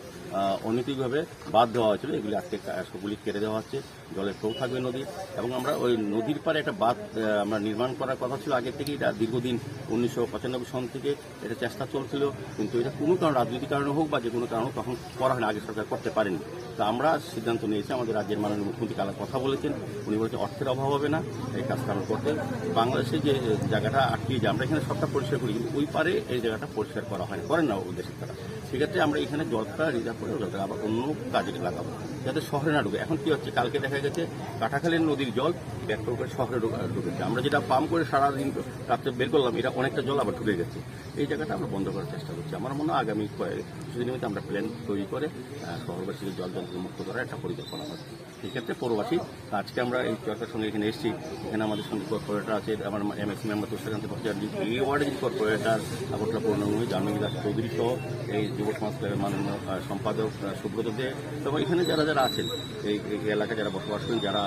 অনৈতিকভাবে বাঁধ দেওয়া হয়েছিল, এগুলি আজকে সবগুলি কেটে দেওয়া হচ্ছে। জলের ফ্লো থাকবে নদীর, এবং আমরা ওই নদীর পাড়ে একটা বাঁধ আমরা নির্মাণ করার কথা ছিল আগে থেকেই। এটা দীর্ঘদিন 1995 সন থেকে এটা চেষ্টা চলছিল, কিন্তু এটা কোনো কারণ, রাজনৈতিক কারণে হোক বা যে কোনো কারণে তখন করা হয় না, আগে সরকার করতে পারেনি। তো আমরা সিদ্ধান্ত নিয়েছি, আমাদের রাজ্যের মাননীয় মুখ্যমন্ত্রী কাল কথা বলেছেন, উনি বলেছেন অর্থের অভাব হবে না এই কাজ কারণ করতে। বাংলাদেশে যে জায়গাটা আটকিয়ে যায়, আমরা এখানে সবটা পরিষ্কার করি, কিন্তু ওই পারে এই জায়গাটা পরিষ্কার করা হয়, করেন না ওই দেশের তারা। সেক্ষেত্রে আমরা এখানে জলটা রিজার্ভ করে জলটা আবার অন্য কাজে লাগাবো, যাতে শহরে না ঢুকে। এখন কি হচ্ছে, কালকে দেখা গেছে কাটাখালীর নদীর জল ব্যাকফ্লো করে শহরে ঢুকেছে। আমরা যেটা পাম্প করে সারাদিন রাত্রে বের করলাম, এটা অনেকটা জল আবার ঢুকে গেছে। এই জায়গাটা আমরা বন্ধ করার চেষ্টা করছি। আমার মনে হয় আগামী কিছুদিনের মধ্যে আমরা প্ল্যান তৈরি করে শহরবাসীকে জল মুক্ত করার একটা পরিকল্পনা হচ্ছে। সেক্ষেত্রে পৌরবাসী আজকে আমরা এই চরকার সঙ্গে এখানে এসেছি, এখানে আমাদের সঙ্গে কর্পোরেটর আছে, আমার এমএসি মেম্বার তুষারকান্তি ভট্টাচার্য, এই ওয়ার্ডের যে কর্পোরেটর আগরতলা পৌর নিগম জাহ্নবী দাস চৌধুরী সহ এই যুব সমাজ ক্লাবের মাননীয় সম্পাদক সুব্রত দে, এবং এখানে যারা যারা আছেন এই এলাকায় যারা বসবাস করেন, যারা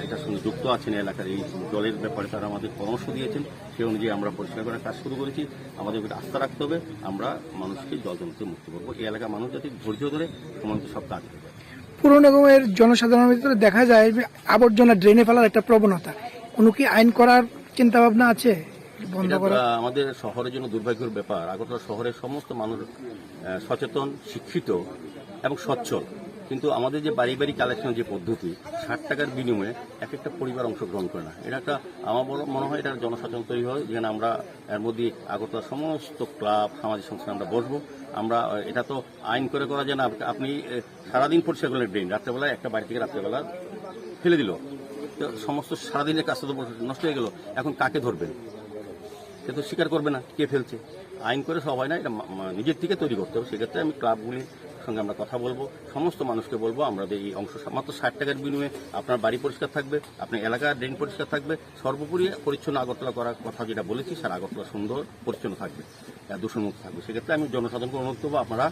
এটার সঙ্গে যুক্ত আছেন এলাকার এই জলের ব্যাপারে, তারা আমাদের পরামর্শ দিয়েছেন। সেই অনুযায়ী আমরা পরিষ্কার করার কাজ শুরু করেছি। আমাদের উপরে আস্থা রাখতে হবে, আমরা মানুষকে জল জমতে মুক্ত করবো। এই এলাকার মানুষ যাতে ধৈর্য ধরে সময় সব কাজ করবে। পুর নিগমের জনসাধারণের ভিতরে দেখা যায় আবর্জনা ড্রেনে ফেলার একটা প্রবণতা, কোনো কি আইন করার চিন্তা ভাবনা আছে? আমাদের শহরের জন্য দুর্ভাগ্যের ব্যাপার, আগরতলা শহরের সমস্ত মানুষ সচেতন, শিক্ষিত এবং সচ্ছল, কিন্তু আমাদের যে বাড়ি বাড়ি কালেকশন যে পদ্ধতি, 60 টাকার বিনিময়ে এক একটা পরিবার অংশগ্রহণ করে না। এটা একটা আমার মনে হয় এটা জনসচেতন তৈরি হয়, যেখানে আমরা এর মধ্যে আগরতলার সমস্ত ক্লাব, সামাজিক সংস্থা আমরা বসবো। আমরা এটা তো আইন করে করা যায় না। আপনি সারাদিন পরিষ্কার করলেন ড্রেন, রাত্রেবেলা একটা বাড়ি থেকে রাত্রেবেলা ফেলে দিল, তো সমস্ত সারাদিনের কাজটা তো নষ্ট হয়ে গেল। এখন কাকে ধরবেন? সে তো স্বীকার করবে না কে ফেলছে। আইন করে সব হয় না, এটা নিজের থেকে তৈরি করতে হবে। সেক্ষেত্রে আমি ক্লাবগুলির সঙ্গে আমরা কথা বলবো, সমস্ত মানুষকে বলবো আমাদের এই অংশ মাত্র 60 টাকার বিনিময়ে আপনার বাড়ি পরিষ্কার থাকবে, আপনার এলাকার ড্রেন পরিষ্কার থাকবে, সর্বোপরি পরিচ্ছন্ন আগরতলা করার কথা যেটা বলেছি, সারা আগরতলা সুন্দর পরিচ্ছন্ন থাকবে, দূষণমুক্ত থাকবে। সেক্ষেত্রে আমি জনসাধারণকে অনুরোধ করবো আপনারা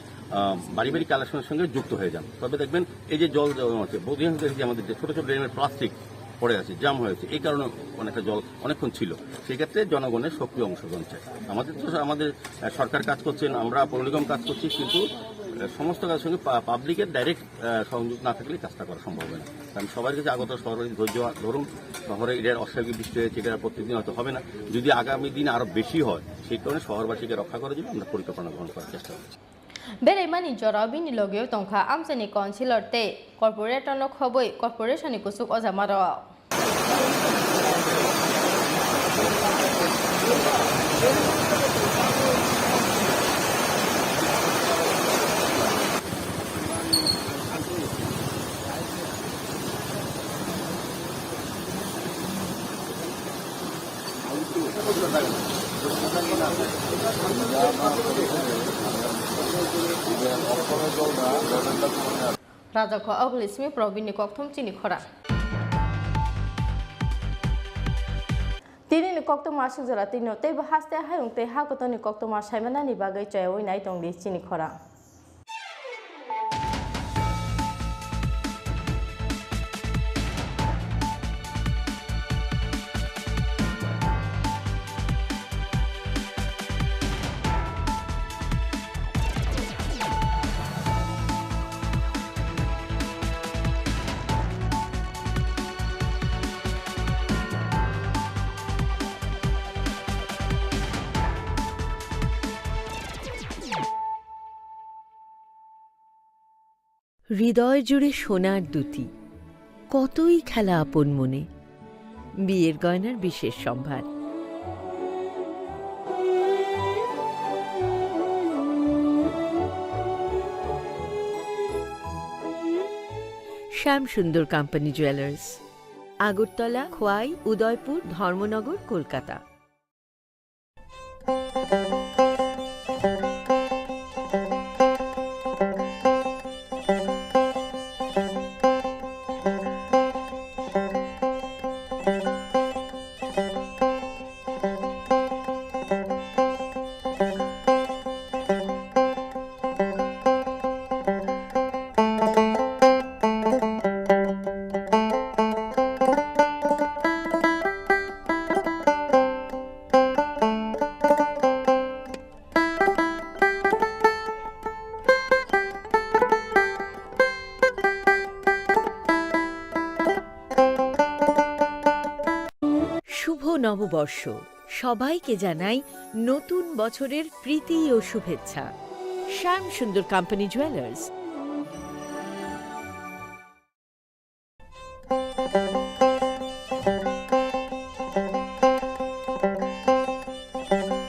বাড়ি বাড়ি কালেকশনের সঙ্গে যুক্ত হয়ে যান। তবে দেখবেন এই যে জল আছে বহুদিন দেখেছি আমাদের যে ছোটো ছোটো ড্রেনের প্লাস্টিক পড়ে আছে, জাম হয়েছে, এই কারণে অনেকটা জল অনেকক্ষণ ছিল। সেক্ষেত্রে জনগণের সক্রিয় অংশগ্রহণ চাই। আমাদের সরকার কাজ করছেন, আমরা পৌর নিগম কাজ করছি, কিন্তু সমস্ত কাজের সঙ্গে পাবলিকের ডাইরেক্ট সংযোগ না থাকলে কাজটা করা সম্ভব হয় না। কারণ সবার কাছে আগত শহরে ধৈর্য ধরুন, শহরে এটার অস্বাভাবিক বৃষ্টি হয়েছে, এটা প্রত্যেকদিন হয়তো হবে না, যদি আগামী দিন আরও বেশি হয়, সেই কারণে শহরবাসীকে রক্ষা করার জন্য আমরা পরিকল্পনা গ্রহণ করার চেষ্টা করছি। বেরেমানি জরাবিনি লগেও তংখা আমসানি কাউন্সিলর তে কর্পোরেটর খবই কর্পোরেশননি কুসুক অজামার রাজক অগলিসমি প্রবীণ কক্থম চিনি খরা তিনি কক্তমা সুজরা তিন তে হাসতে হায়ুং তে হাগতনি কক্তমা সাইমানানি বাগৈ চয়ই নাই তংদি চিনি খরা হৃদয় জুড়ে সোনার দুটি, কতই খেলা আপন মনে, বিয়ের গয়নার বিশেষ সম্ভার। Shyamsundar company jewellers, Agartala, Khowai, Udaipur, Dharmanagar, Kolkata. নববর্ষ। সবাইকে জানাই নতুন বছরের প্রীতি ও শুভেচ্ছা। শ্যাম সুন্দর কোম্পানি জুয়েলার্স।